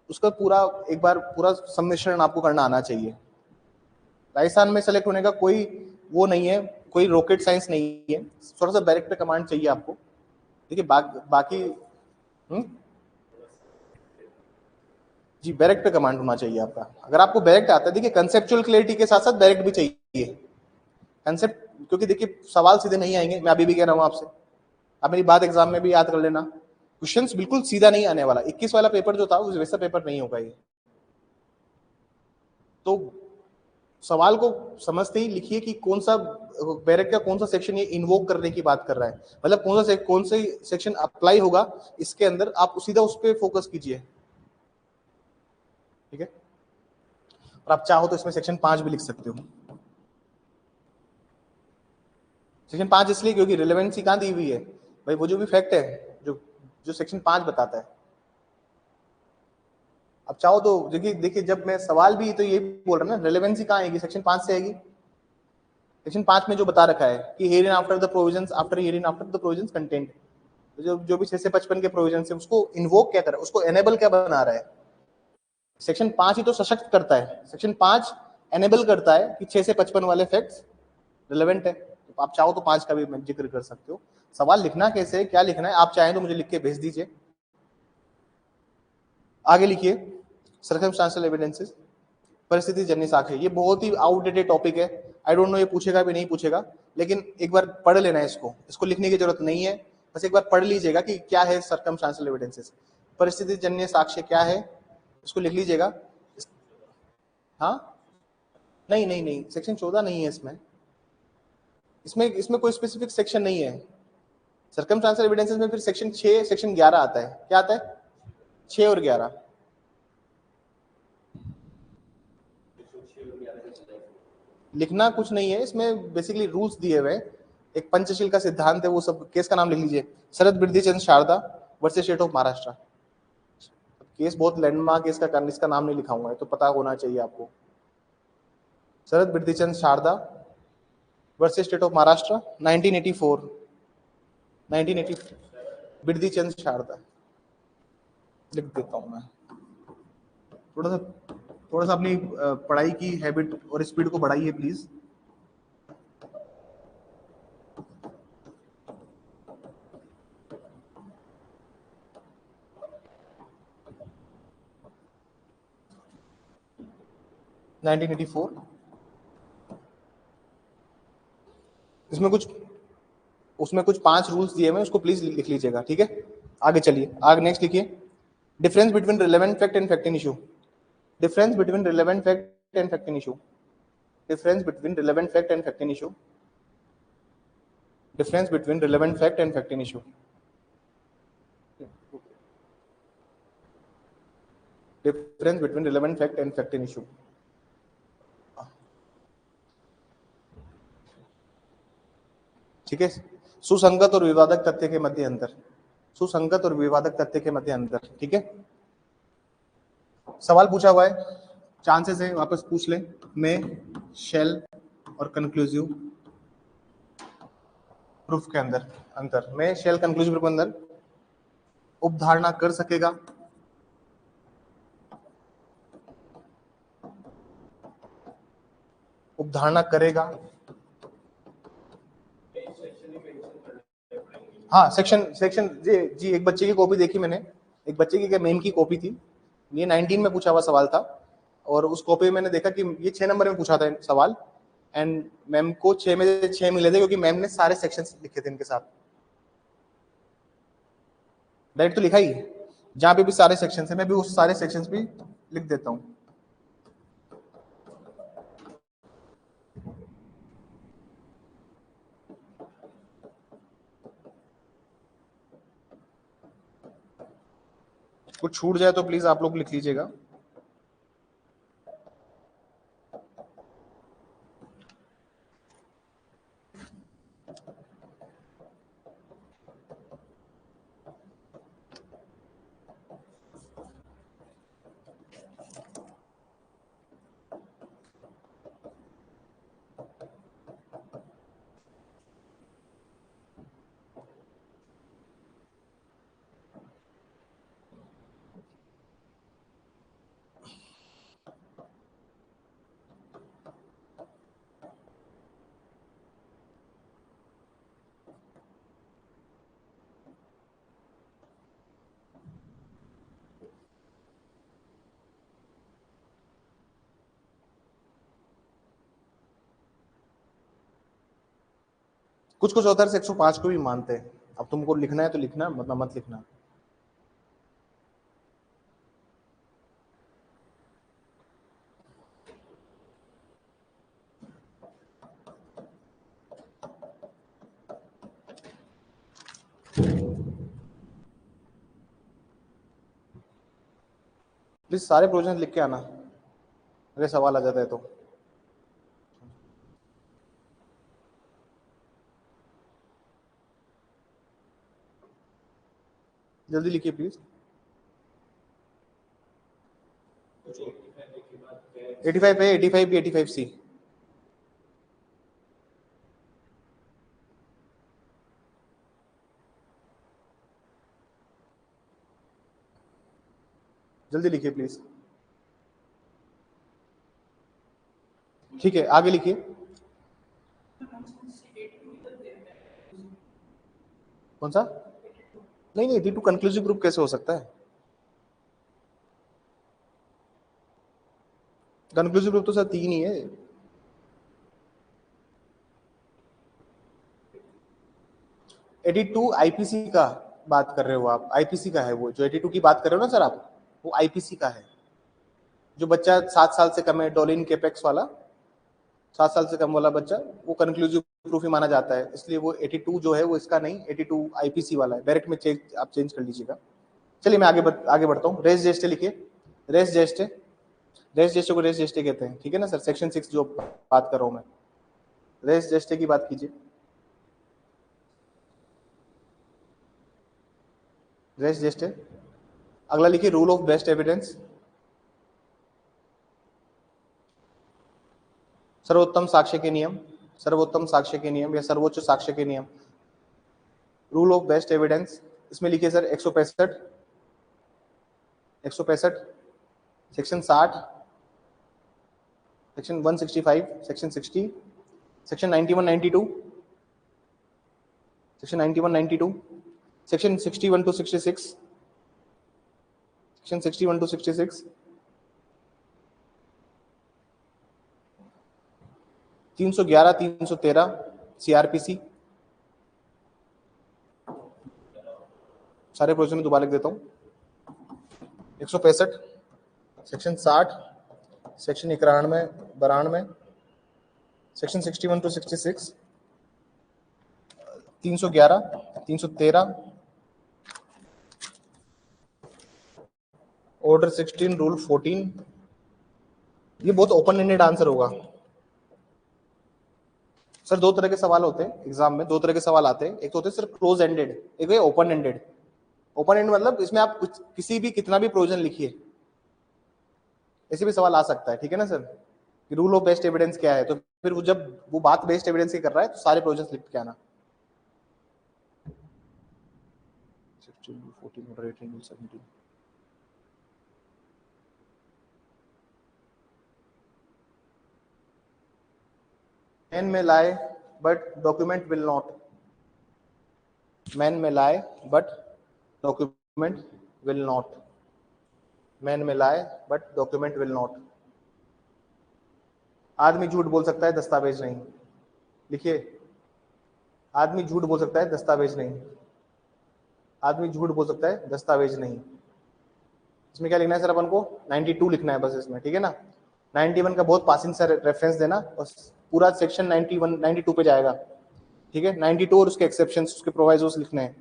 उसका पूरा एक बार पूरा सम्मिश्रण आपको करना आना चाहिए। राजस्थान में सेलेक्ट होने का कोई वो नहीं है, कोई रॉकेट साइंस नहीं है, थोड़ा सा डायरेक्ट पे कमांड चाहिए आपको। देखिए बाकी जी डायरेक्ट पे कमांड होना चाहिए आपका। अगर आपको डायरेक्ट आता है, देखिए कंसेप्चुअल क्लैरिटी के साथ साथ डायरेक्ट भी चाहिए कंसेप्ट, क्योंकि देखिए सवाल सीधे नहीं आएंगे, मैं अभी भी कह रहा हूं आपसे। आप मेरी बात एग्जाम में भी याद कर लेना, क्वेश्चंस बिल्कुल सीधा नहीं आने वाला। 21 वाला पेपर जो था वो वैसा पेपर नहीं होगा ये। तो सवाल को समझते ही लिखिए कि कौन सा बैरेक का कौन सा सेक्शन ये इन्वोक करने की बात कर रहा है, मतलब कौन सा सेक्शन अप्लाई होगा इसके अंदर, आप सीधा उस पर फोकस कीजिए। ठीक है, और आप चाहो तो इसमें सेक्शन 5 भी लिख सकते हो। सेक्शन 5 इसलिए क्योंकि रिलेवेंसी कहां दी हुई है भाई, वो जो भी फैक्ट है जो जो सेक्शन 5 बताता है। अब चाहो तो देखिए जब मैं सवाल भी तो ये बोल रहा हूं ना, रिलेवेंसी कहां आएगी? सेक्शन 5 से आएगी। सेक्शन 5 में जो बता रखा है कि here in after the provisions, after here in after the provisions content, जो भी 6 से 55 के प्रोविजन है उसको इन्वोक क्या कर रहा है, उसको एनेबल क्या बना रहा है। सेक्शन 5 ही तो सशक्त करता है, सेक्शन 5 एनेबल करता है कि 6 से 55 वाले फैक्ट्स रिलेवेंट है। तो आप चाहो तो 5 का भी जिक्र कर सकते हो। सवाल लिखना कैसे है, क्या लिखना है, आप चाहें तो मुझे लिख के भेज दीजिए। आगे लिखिए सर्कमस्टेंशियल एविडेंसेस, परिस्थिति जन्य साक्ष्य। ये बहुत ही आउटडेटेड टॉपिक है, आई डोंट नो ये पूछेगा भी नहीं पूछेगा, लेकिन एक बार पढ़ लेना है इसको, इसको लिखने की जरूरत नहीं है, बस एक बार पढ़ लीजिएगा कि क्या है सर्कमस्टेंशियल एविडेंसेस, परिस्थिति जन्य साक्ष्य क्या है, इसको लिख लीजिएगा। हाँ, नहीं नहीं नहीं, सेक्शन 14 नहीं है इसमें, इसमें कोई स्पेसिफिक सेक्शन नहीं है। सर्कमस्टेंशियल एविडेंसेस में फिर सेक्शन 6 सेक्शन 11 आता है। क्या आता है? 6 और 11। लिखना कुछ नहीं है इसमें, बेसिकली रूल्स दिए हुए हैं, एक पंचशील का सिद्धांत है, वो सब। केस का नाम लिख लीजिए, Sharad Birdhichand Sarda versus state of Maharashtra. Case बहुत लैंडमार्क है, इसका नाम नहीं लिखाऊंगा, तो पता होना चाहिए आपको। Sharad Birdhichand Sarda versus state of Maharashtra 1984, 1980। Birdhichand Sarda लिख देता हूं मैं। थोड़ा सा अपनी पढ़ाई की हैबिट और स्पीड को बढ़ाइए प्लीज। उसमें कुछ 5 रूल्स दिए हुए, उसको प्लीज लिख लीजिएगा, ठीक है। आगे चलिए, आगे नेक्स्ट लिखिए, difference between relevant fact and fact in issue. Difference between relevant fact and fact in issue. Difference between relevant fact and fact in issue. Difference between relevant fact and fact in issue. Difference between relevant fact and fact in issue. ठीक है, सुसंगत और विवादक तथ्य के मध्य अंतर, सुसंगत और विवादक तथ्य के मध्य अंतर, ठीक है। सवाल पूछा हुआ है, चांसेस है वापस पूछ लें, में शेल और कंक्लूसिव प्रूफ के अंदर अंतर, में शेल कंक्लूसिव प्रूफ के अंदर उपधारणा कर सकेगा, उपधारणा करेगा। हाँ, सेक्शन जी एक बच्चे की कॉपी देखी मैंने, एक बच्चे की मेम की कॉपी थी, ये 19 में पूछा हुआ सवाल था, और उस कॉपी में मैंने देखा कि ये 6 नंबर में पूछा था सवाल, एंड मैम को 6 में से 6 मिले थे, क्योंकि मैम ने सारे सेक्शंस लिखे थे इनके साथ। डायरेक्ट तो लिखा ही, जहां पे भी सारे सेक्शन है मैं भी उस सारे सेक्शंस भी लिख देता हूँ। कुछ छूट जाए तो प्लीज आप लोग लिख लीजिएगा। कुछ कुछ ऑथर्स 105 को भी मानते हैं, अब तुमको लिखना है तो लिखना, मतलब मत लिखना। प्लीज सारे प्रोविजन लिख के आना, अगर सवाल आ जाता है तो। जल्दी लिखिए प्लीज। 85 है, 85 बी, 85 सी। जल्दी लिखिए प्लीज। ठीक है, आगे लिखिए। कौन सा? नहीं नहीं, D2 कंक्लूसिव ग्रुप कैसे हो सकता है? कंक्लूसिव ग्रुप तो सर 3 ही है। AD2 आईपीसी का बात कर रहे हो आप? आईपीसी का है वो जो AD2 की बात कर रहे हो ना सर आप, वो आईपीसी का है। जो बच्चा 7 साल से कम है, डोलिन केपेक्स वाला 7 साल से कम वाला बच्चा, वो कंक्लूसिव प्रूफ ही माना जाता है। इसलिए वो 82 जो है वो इसका नहीं, 82 आईपीसी वाला है। डायरेक्ट में आप चेंज कर लीजिएगा। चलिए मैं आगे बढ़ता हूँ। रेस जेस्टे लिखिए। रेस जेस्टे, रेस जेस्टे को रेस जेस्टे कहते हैं, ठीक है ना सर? सेक्शन 6 जो बात कर रहा हूँ मैं, रेस जेस्टे की बात कीजिए। रेस जेस्टे। अगला लिखिए रूल ऑफ बेस्ट एविडेंस। सर्वोत्तम साक्ष्य के नियम, सर्वोत्तम साक्ष्य के नियम या सर्वोच्च साक्ष्य के नियम। रूल ऑफ बेस्ट एविडेंस, इसमें लिखिए sir 165, 165, section 60, section 165, section 60, section 91, 92, section 91, 92, section 61 to 66, section 61 to 66, 311, 313 CrPC. सारे प्रोविजन में दोबारा लिख देता हूँ। 165, section 60, section 91, 92, section 61 to 66, 311, 313, order 16, rule 14। ये बहुत ओपन एंडेड आंसर होगा सर। 2 तरह के सवाल होते हैं एग्जाम में, 2 तरह के सवाल आते हैं। एक तो होते हैं सर क्लोज एंडेड, एक है ओपन एंडेड। ओपन एंड मतलब इसमें आप कुछ किसी भी कितना भी प्रोविजन लिखिए, ऐसे भी सवाल आ सकता है, ठीक है ना सर? कि रूल ऑफ बेस्ट एविडेंस क्या है, तो फिर वो जब वो बात बेस्ट एविडेंस की कर रहा है तो सारे प्रोविजन लिख के आना। 16, 14, order 18, 17। मैन में lie but document will not, man में lie but document will not, man में lie but document will not। आदमी झूठ बोल सकता है, दस्तावेज नहीं। लिखिए, आदमी झूठ बोल सकता है, दस्तावेज नहीं। आदमी झूठ बोल सकता है, दस्तावेज नहीं। इसमें क्या लिखना है सर अपन को? 92 लिखना है बस इसमें, ठीक है ना? 91 का बहुत पासिंग सा रेफरेंस देना, बस पूरा सेक्शन 91 92 पे जाएगा, ठीक है? 92 और उसके एक्सेप्शंस, उसके प्रोवाइजोस लिखने हैं।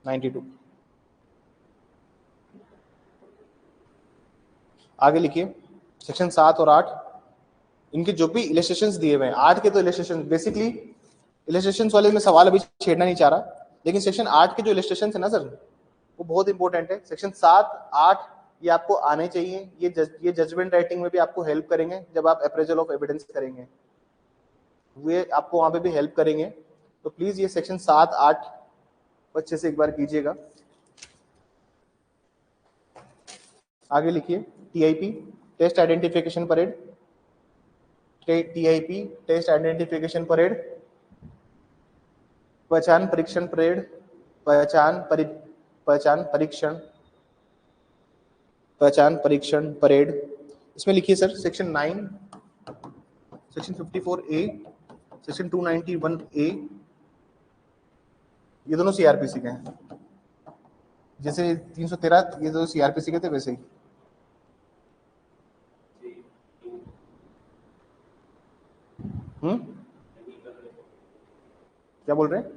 92 आगे लिखिए। सेक्शन 7 और 8, इनके जो भी इलस्ट्रेशंस दिए हुए हैं, 8 के तो इलस्ट्रेशन बेसिकली इलस्ट्रेशंस वाले में सवाल अभी छेड़ना नहीं चाह रहा, लेकिन सेक्शन 8 के जो इलस्ट्रेशंस है ना सर, वो बहुत इंपॉर्टेंट है। सेक्शन 7, 8 ये आपको आने चाहिए। ये जजमेंट राइटिंग में भी आपको हेल्प करेंगे जब आप अप्रेजल ऑफ एविडेंस करेंगे, वे आपको वहां पे भी हेल्प करेंगे। तो प्लीज ये सेक्शन 7, 8 अच्छे से एक बार कीजिएगा। आगे लिखिए TIP, test identification parade. TIP, test identification parade, पहचान परीक्षण परेड, पहचान परीक्षण, पहचान परीक्षण परेड। इसमें लिखिए sir section 9, section 54A, section 291A, ये दोनों सीआरपीसी के हैं। जैसे 313 ये दोनों सीआरपीसी के थे वैसे ही। क्या बोल रहे हैं?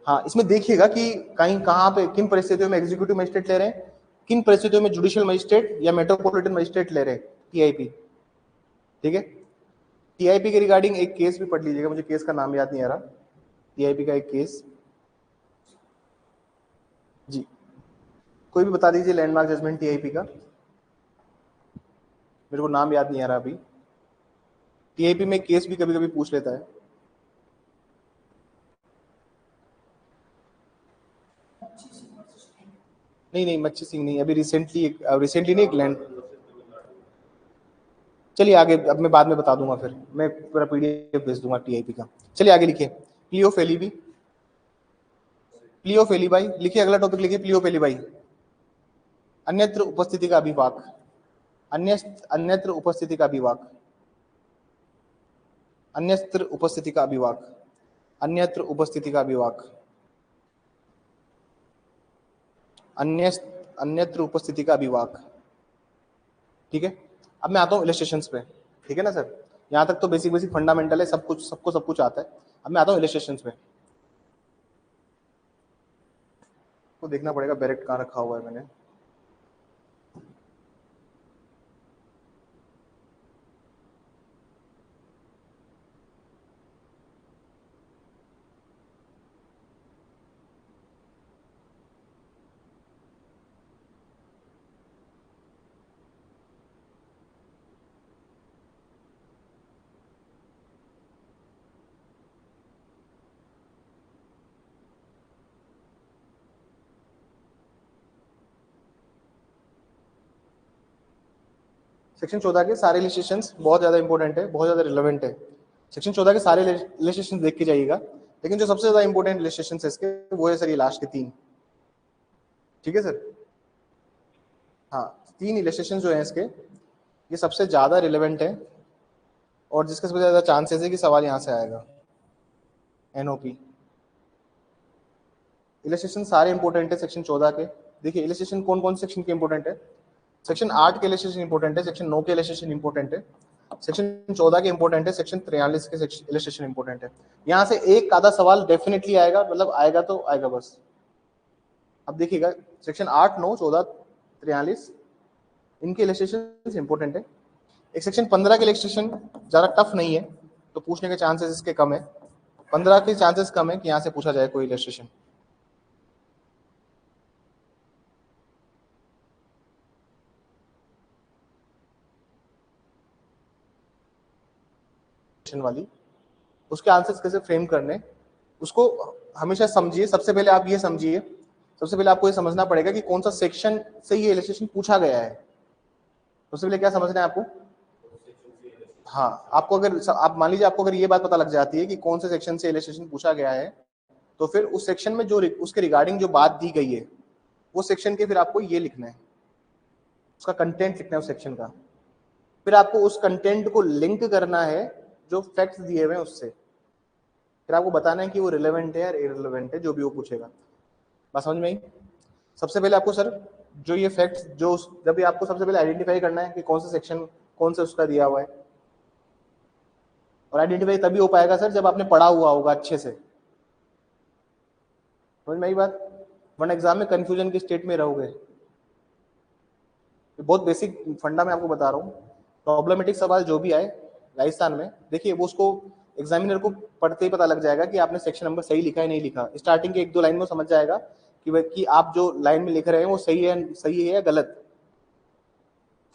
हाँ, इसमें देखिएगा कि कहीं कहाँ पे किन परिस्थितियों में एग्जीक्यूटिव मजिस्ट्रेट ले रहे हैं, किन परिस्थितियों में जुडिशियल मजिस्ट्रेट या मेट्रोपॉलिटन मजिस्ट्रेट ले रहे हैं टीआईपी, ठीक है? टीआईपी के रिगार्डिंग एक केस भी पढ़ लीजिएगा, मुझे केस का नाम याद नहीं आ रहा। टीआईपी का एक केस जी, कोई भी बता दीजिए लैंडमार्क जजमेंट टीआईपी का, मेरे को नाम याद नहीं आ रहा अभी। टीआईपी में केस भी कभी कभी पूछ लेता है। नहीं नहीं, मच्छी सिंह नहीं, अभी रिसेंटली नहीं, एक लैंड। चलिए आगे, अब मैं बाद में बता दूंगा, फिर मैं पूरा पीडीएफ भेज दूंगा टीआईपी का। चलिए आगे लिखिए, प्लियोफेलिबी। प्लियोफेलिबाई लिखिए, अगला टॉपिक लिखिए, प्लियोफेलिबाई। अन्यत्र उपस्थिति का अभिवाक। अन्यत्र उपस्थिति का अभिवाक। अन्यत्र उपस्थिति का अभिवाक। अन्यत्र उपस्थिति का अभिवाक। अन्यत्र उपस्थिति का अभिवाक। ठीक है, अब मैं आता हूँ इलस्ट्रेशंस पे। ठीक है ना सर, यहाँ तक तो बेसिक बेसिक फंडामेंटल है, सब कुछ सबको सब कुछ आता है। अब मैं आता हूँ इलस्ट्रेशंस पे। को देखना पड़ेगा बैरेक्ट कहाँ रखा हुआ है मैंने। सेक्शन 14 के सारे इलस्ट्रेशंस बहुत ज्यादा इंपॉर्टेंट है, बहुत ज्यादा रिलेवेंट है। सेक्शन 14 के सारे इलस्ट्रेशंस देख के जाइएगा, लेकिन जो सबसे ज्यादा इंपॉर्टेंट इलस्ट्रेशंस है इसके, वो है सर ये लास्ट के 3। ठीक है सर, हाँ 3 इलस्ट्रेशन जो है इसके, ये सबसे ज्यादा रिलेवेंट है, और जिसका सबसे ज्यादा चांसेस है कि सवाल यहाँ से आएगा। एनओपी इलस्ट्रेशन सारे इंपॉर्टेंट है सेक्शन 14 के। देखिए इलस्ट्रेशन कौन कौन सेक्शन के इंपॉर्टेंट है। सेक्शन 8 के इलस्ट्रेशन इंपॉर्टेंट है, सेक्शन 9 के इलस्ट्रेशन इंपॉर्टेंट है, सेक्शन 14 के इंपॉर्टेंट है, सेक्शन 43 के इलस्ट्रेशन इंपॉर्टेंट है। यहाँ से एक आधा सवाल डेफिनेटली आएगा, मतलब आएगा तो आएगा बस। अब देखिएगा, सेक्शन 8, 9, 14, 43 इनके इलस्ट्रेशन इंपॉर्टेंट है। एक सेक्शन 15 के इलस्ट्रेशन ज्यादा टफ नहीं है, तो पूछने के चांसेस इसके कम है। 15 के चांसेस कम है कि यहाँ से पूछा जाए कोई इलस्ट्रेशन। वाली उसके आंसर्स कैसे फ्रेम करने, उसको हमेशा समझिए। सबसे पहले आप ये समझिए, सबसे पहले आपको ये समझना पड़ेगा कि कौन सा सेक्शन से ये इलस्ट्रेशन पूछा गया है। सबसे पहले क्या समझना है आपको। हाँ, आपको अगर आप मान लीजिए, आपको अगर ये बात पता लग जाती है कि कौन से सेक्शन से इलस्ट्रेशन पूछा गया है, तो फिर उस सेक्शन में जो उसके रिगार्डिंग जो बात दी गई है, वो सेक्शन के फिर आपको ये लिखना है, उसका कंटेंट लिखना है उस सेक्शन का। फिर आपको उस कंटेंट को लिंक करना है जो फैक्ट्स दिए हुए हैं उससे। फिर आपको बताना है कि वो रिलेवेंट है या इररिलेवेंट है, जो भी वो पूछेगा। बात समझ में आई। सबसे पहले आपको सर जो ये फैक्ट्स, जो जब भी आपको सबसे पहले आइडेंटिफाई करना है कि कौन सा सेक्शन कौन सा उसका दिया हुआ है, और आइडेंटिफाई तभी हो पाएगा सर जब आपने पढ़ा हुआ होगा अच्छे से। समझ में आई बात, वरना एग्जाम में कंफ्यूजन की स्टेट में रहोगे। बहुत बेसिक फंडा मैं आपको बता रहा हूँ। प्रॉब्लमेटिक सवाल जो भी आए राजस्थान में, देखिए वो उसको एग्जामिनर को पढ़ते ही पता लग जाएगा कि आपने सेक्शन नंबर सही लिखा है नहीं लिखा। स्टार्टिंग के 1-2 लाइन में समझ जाएगा कि आप जो लाइन में लिख रहे हैं वो सही है या गलत।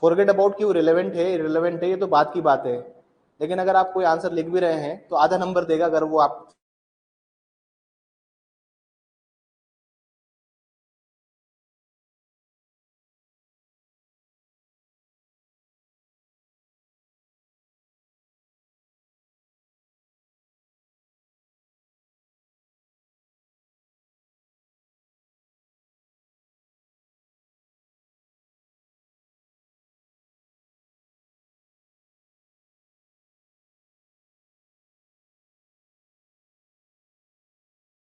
फॉरगेट अबाउट कि वो रिलेवेंट है इररिलेवेंट है, ये तो बात की बात है। लेकिन अगर आप कोई आंसर लिख भी रहे हैं तो आधा नंबर देगा अगर वो आप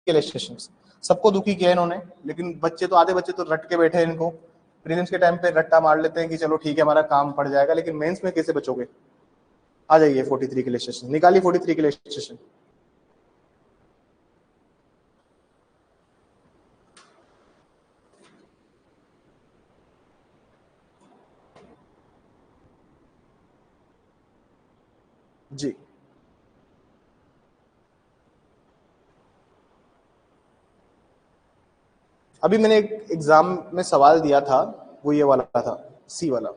इलस्ट्रेशन सबको दुखी किया इन्होंने। लेकिन बच्चे तो, आधे बच्चे तो रट के बैठे हैं इनको। प्रीलिम्स के टाइम पे रट्टा मार लेते हैं कि चलो ठीक है हमारा काम पड़ जाएगा, लेकिन मेंस में कैसे बचोगे। आ जाइए 43 के इलस्ट्रेशन निकालिए, 43 के इलस्ट्रेशन। जी, अभी मैंने एक एग्जाम में सवाल दिया था, वो ये वाला था, सी वाला।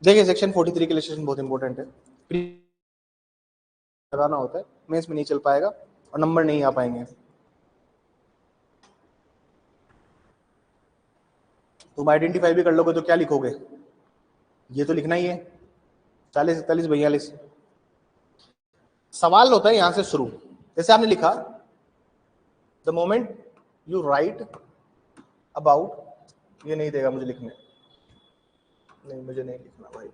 देखिए सेक्शन 43 के इलस्ट्रेशन बहुत इंपॉर्टेंट है, लगाना होता है, मेंस में नहीं चल पाएगा और नंबर नहीं आ पाएंगे। तुम आइडेंटिफाई भी कर लोगे तो क्या लिखोगे, ये तो लिखना ही है 40, 41, 42। सवाल होता है यहां से शुरू, जैसे आपने लिखा the moment you right about, ये नहीं देगा मुझे लिखने, नहीं मुझे नहीं लिखना भाई।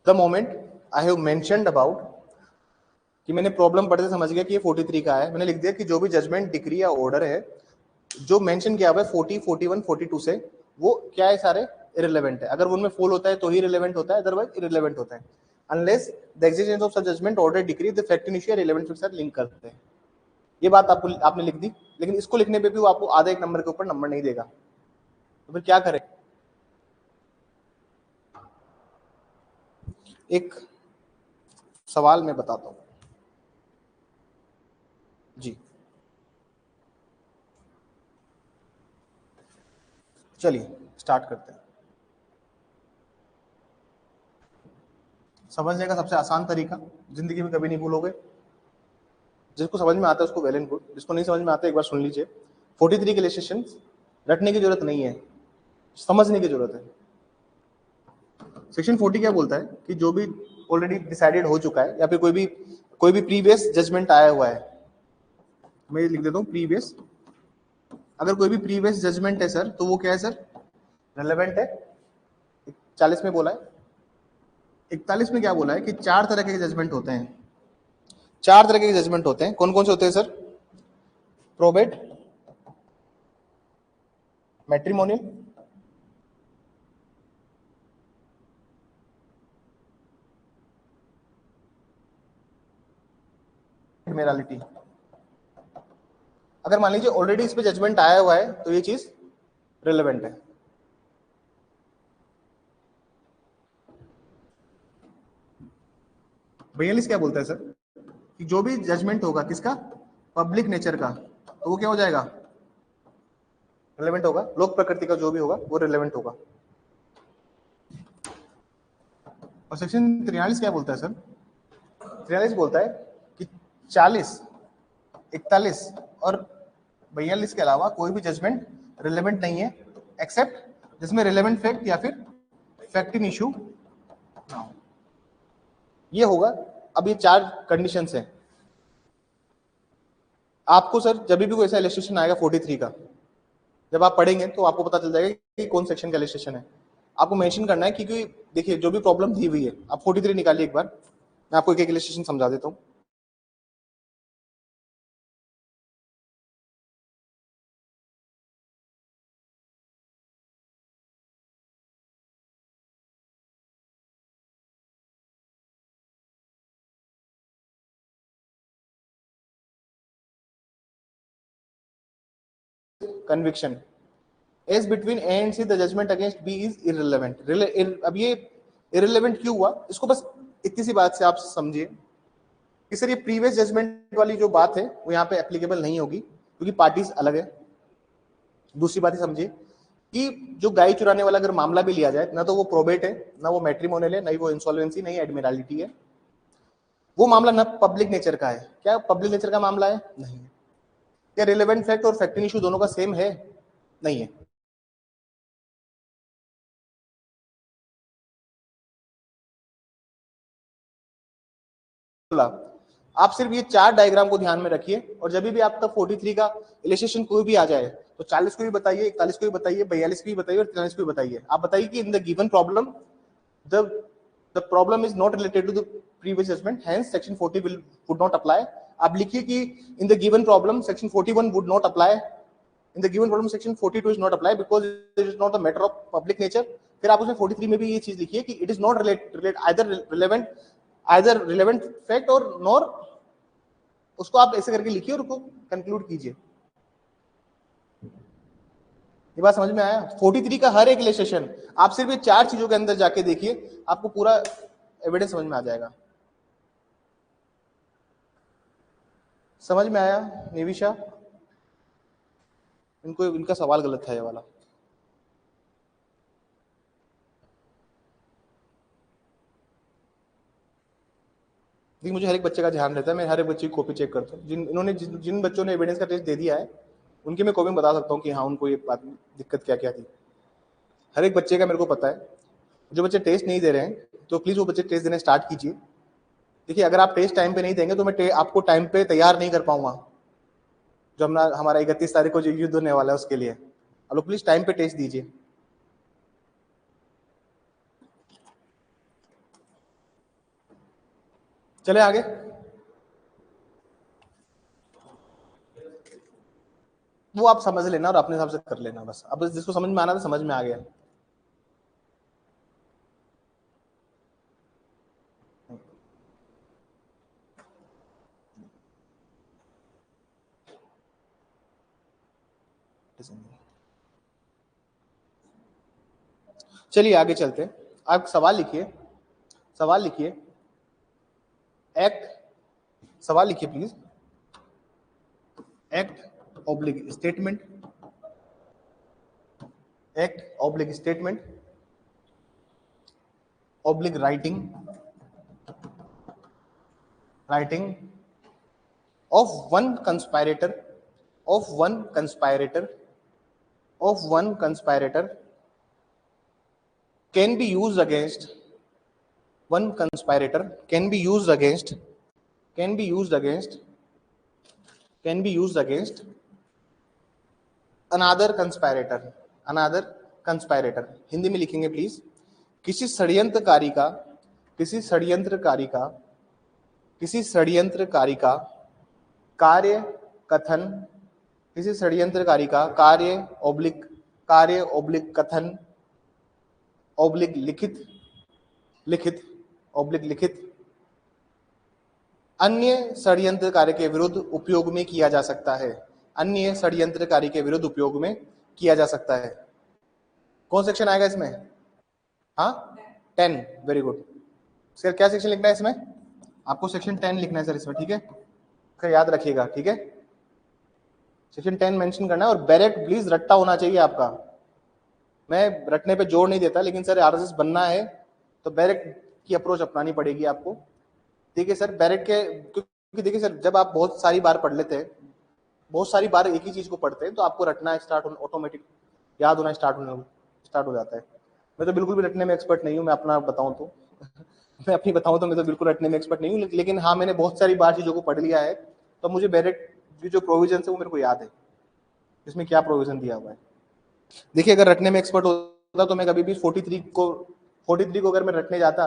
The moment I have mentioned about, कि मैंने प्रॉब्लम पढ़ते समझ गया कि ये 43 का है, मैंने लिख दिया कि जो भी जजमेंट डिक्री या ऑर्डर है जो मेंशन किया हुआ है 40, 41, 42 से, वो क्या है, सारे इररिलेवेंट है। अगर वो उनमें फॉल होता है तो ही रिलेवेंट होता है, अदरवाइज इररिलेवेंट होता है। Unless the existence of such judgment order decree the fact in issue या रिलेवेंट के साथ लिंक करते हैं। ये बात आपको आपने लिख दी, लेकिन इसको लिखने पे भी वो आपको आधे एक नंबर के ऊपर नंबर नहीं देगा, तो फिर क्या करें। एक सवाल मैं बताता हूं जी, चलिए स्टार्ट करते हैं। समझने का सबसे आसान तरीका, जिंदगी में कभी नहीं भूलोगे, जिसको समझ में आता है उसको वेल एंड गुड, जिसको नहीं समझ में आता है एक बार सुन लीजिए। 43 के इलस्ट्रेशन रटने की जरूरत नहीं है, समझने की जरूरत है। सेक्शन 40 क्या बोलता है कि जो भी ऑलरेडी डिसाइडेड हो चुका है या फिर कोई भी प्रीवियस जजमेंट आया हुआ है, मैं लिख देता हूँ प्रीवियस, अगर कोई भी प्रीवियस जजमेंट है सर तो वो क्या है सर, रेलेवेंट है। 40 में बोला है, 41 में क्या बोला है कि 4 तरह के जजमेंट होते हैं, 4 तरह के जजमेंट होते हैं। कौन कौन से होते हैं सर, प्रोबेट, मैट्रिमोनियल, एडमिरल्टी। अगर मान लीजिए ऑलरेडी इस पे जजमेंट आया हुआ है तो ये चीज रिलेवेंट है। बयालीस क्या बोलता है सर कि जो भी जजमेंट होगा किसका, पब्लिक नेचर का, तो वो क्या हो जाएगा, रिलेवेंट होगा। लोक प्रकृति का जो भी होगा वो रिलेवेंट होगा। और सेक्शन 43 क्या बोलता है सर, 43 बोलता है कि 40, 41 और 42 के अलावा कोई भी जजमेंट रिलेवेंट नहीं है, एक्सेप्ट जिसमें रिलेवेंट फैक्ट या फिर फैक्ट इन इशू ना हो, ये होगा। अब ये 4 कंडीशंस हैं। आपको सर जब भी कोई ऐसा इलस्ट्रेशन आएगा 43 का, जब आप पढ़ेंगे तो आपको पता चल जाएगा कि कौन सेक्शन का इलस्ट्रेशन है। आपको मेंशन करना है क्योंकि देखिए जो भी प्रॉब्लम दी हुई है, आप 43 निकालिए एक बार, मैं आपको एक एक इलस्ट्रेशन समझा देता हूँ। Conviction as between A and C the judgment against B is irrelevant. अब ये इररिलेवेंट क्यों हुआ, इसको बस इतनी सी बात से आप समझिए कि सर ये प्रीवियस जजमेंट वाली जो बात है वो यहाँ पे एप्लीकेबल नहीं होगी क्योंकि पार्टीज अलग है। दूसरी बात ही समझिए कि जो गाय चुराने वाला अगर मामला भी लिया जाए, ना तो वो प्रोबेट है, ना वो मैट्रिमोनियल है, ना वो इंसॉल्वेंसी, नहीं एडमिरलिटी है, वो मामला ना पब्लिक नेचर का है। क्या पब्लिक नेचर का मामला है, नहीं है। क्या रिलेवेंट फैक्ट और फैक्ट इन इशू दोनों का सेम है, नहीं है। आप सिर्फ ये 4 डायग्राम को ध्यान में रखिए और जब भी आपका 43 का इलस्ट्रेशन कोई भी आ जाए तो 40 को भी बताइए, 41 को भी बताइए, 42 को भी बताइए और 43 को भी बताइए। आप बताइए कि in the given problem the problem is not related to the previous judgment, hence section 40 would not apply। आप लिखिए कि in the given problem section 41 would not apply, in the given problem section 42 is not apply because it is not a matter of public nature। फिर आप उसमें 43 में भी ये चीज लिखिए कि it is not relate either relevant fact or nor, उसको आप ऐसे करके लिखिए और उसको कंक्लूड कीजिए। ये बात समझ में आया। 43 का हर एक इलस्ट्रेशन आप सिर्फ ये 4 चीजों के अंदर जाके देखिए, आपको पूरा एविडेंस समझ में आ जाएगा। समझ में आया निविशा, इनका सवाल गलत था ये वाला। देखिए मुझे हर एक बच्चे का ध्यान रहता है, मैं हर एक बच्चे की कॉपी चेक करता हूँ। जिन बच्चों ने एविडेंस का टेस्ट दे दिया है उनकी मैं कॉपी में बता सकता हूँ कि हाँ उनको ये बात दिक्कत क्या क्या थी। हर एक बच्चे का मेरे को पता है। जो बच्चे टेस्ट नहीं दे रहे हैं तो प्लीज वो बच्चे टेस्ट देने स्टार्ट कीजिए। देखिए अगर आप टेस्ट टाइम पे नहीं देंगे तो मैं आपको टाइम पे तैयार नहीं कर पाऊंगा। जो हमारा 31 तारीख को जो युद्ध होने वाला है उसके लिए आप लोग प्लीज टाइम पे टेस्ट दीजिए। चले आगे। वो आप समझ लेना और अपने हिसाब से कर लेना बस। अब जिसको समझ में आना था समझ में आ गया। चलिए आगे चलते हैं। आप सवाल लिखिए, सवाल लिखिए। एक्ट, सवाल लिखिए please. Act oblique statement, act oblique statement oblique writing, writing of one conspirator, of one conspirator, of one conspirator can be used against, one conspirator can be used against, can be used against, can be used against another conspirator, another conspirator। Hindi में लिखेंगे प्लीज। किसी षड्यंत्रकारी का, किसी षड्यंत्रकारी का, किसी षड्यंत्रकारी का कार्य कथन, किसी षड्यंत्रकारी का कार्य ओब्लिक कथन ओब्लिक लिखित, लिखित ओब्लिक लिखित अन्य षड्यंत्रकारी के विरुद्ध उपयोग में किया जा सकता है। अन्य षड्यंत्रकारी के विरुद्ध उपयोग में किया जा सकता है। कौन सेक्शन आएगा इसमें? हाँ 10, वेरी गुड। सर क्या सेक्शन लिखना है इसमें? आपको सेक्शन 10 लिखना है सर इसमें, ठीक है? फिर याद रखिएगा, ठीक है? सेक्शन 10 मेंशन करना है। और बैरेट प्लीज रट्टा होना चाहिए आपका। मैं रटने पे जोर नहीं देता, लेकिन सर आरएसएस बनना है तो बैरेट की अप्रोच अपनानी पड़ेगी आपको। ठीक है सर, बैरेट के, क्योंकि देखिए सर जब आप बहुत सारी बार पढ़ लेते हैं, बहुत सारी बार एक ही चीज को पढ़ते हैं तो आपको रटना स्टार्ट होना, ऑटोमेटिक याद होना स्टार्ट हो जाता है। मैं तो बिल्कुल भी रटने में एक्सपर्ट नहीं हूँ, मैं अपना बताऊं तो मैं अपनी बताऊं तो मैं तो बिल्कुल रटने में एक्सपर्ट नहीं हूँ, लेकिन हाँ मैंने बहुत सारी बार चीजों को पढ़ लिया है तो मुझे बैरेट की जो प्रोविजन है वो मेरे को याद है, इसमें क्या प्रोविजन दिया हुआ है। देखिए अगर रटने में एक्सपर्ट होता तो मैं कभी भी 43 को अगर मैं रटने जाता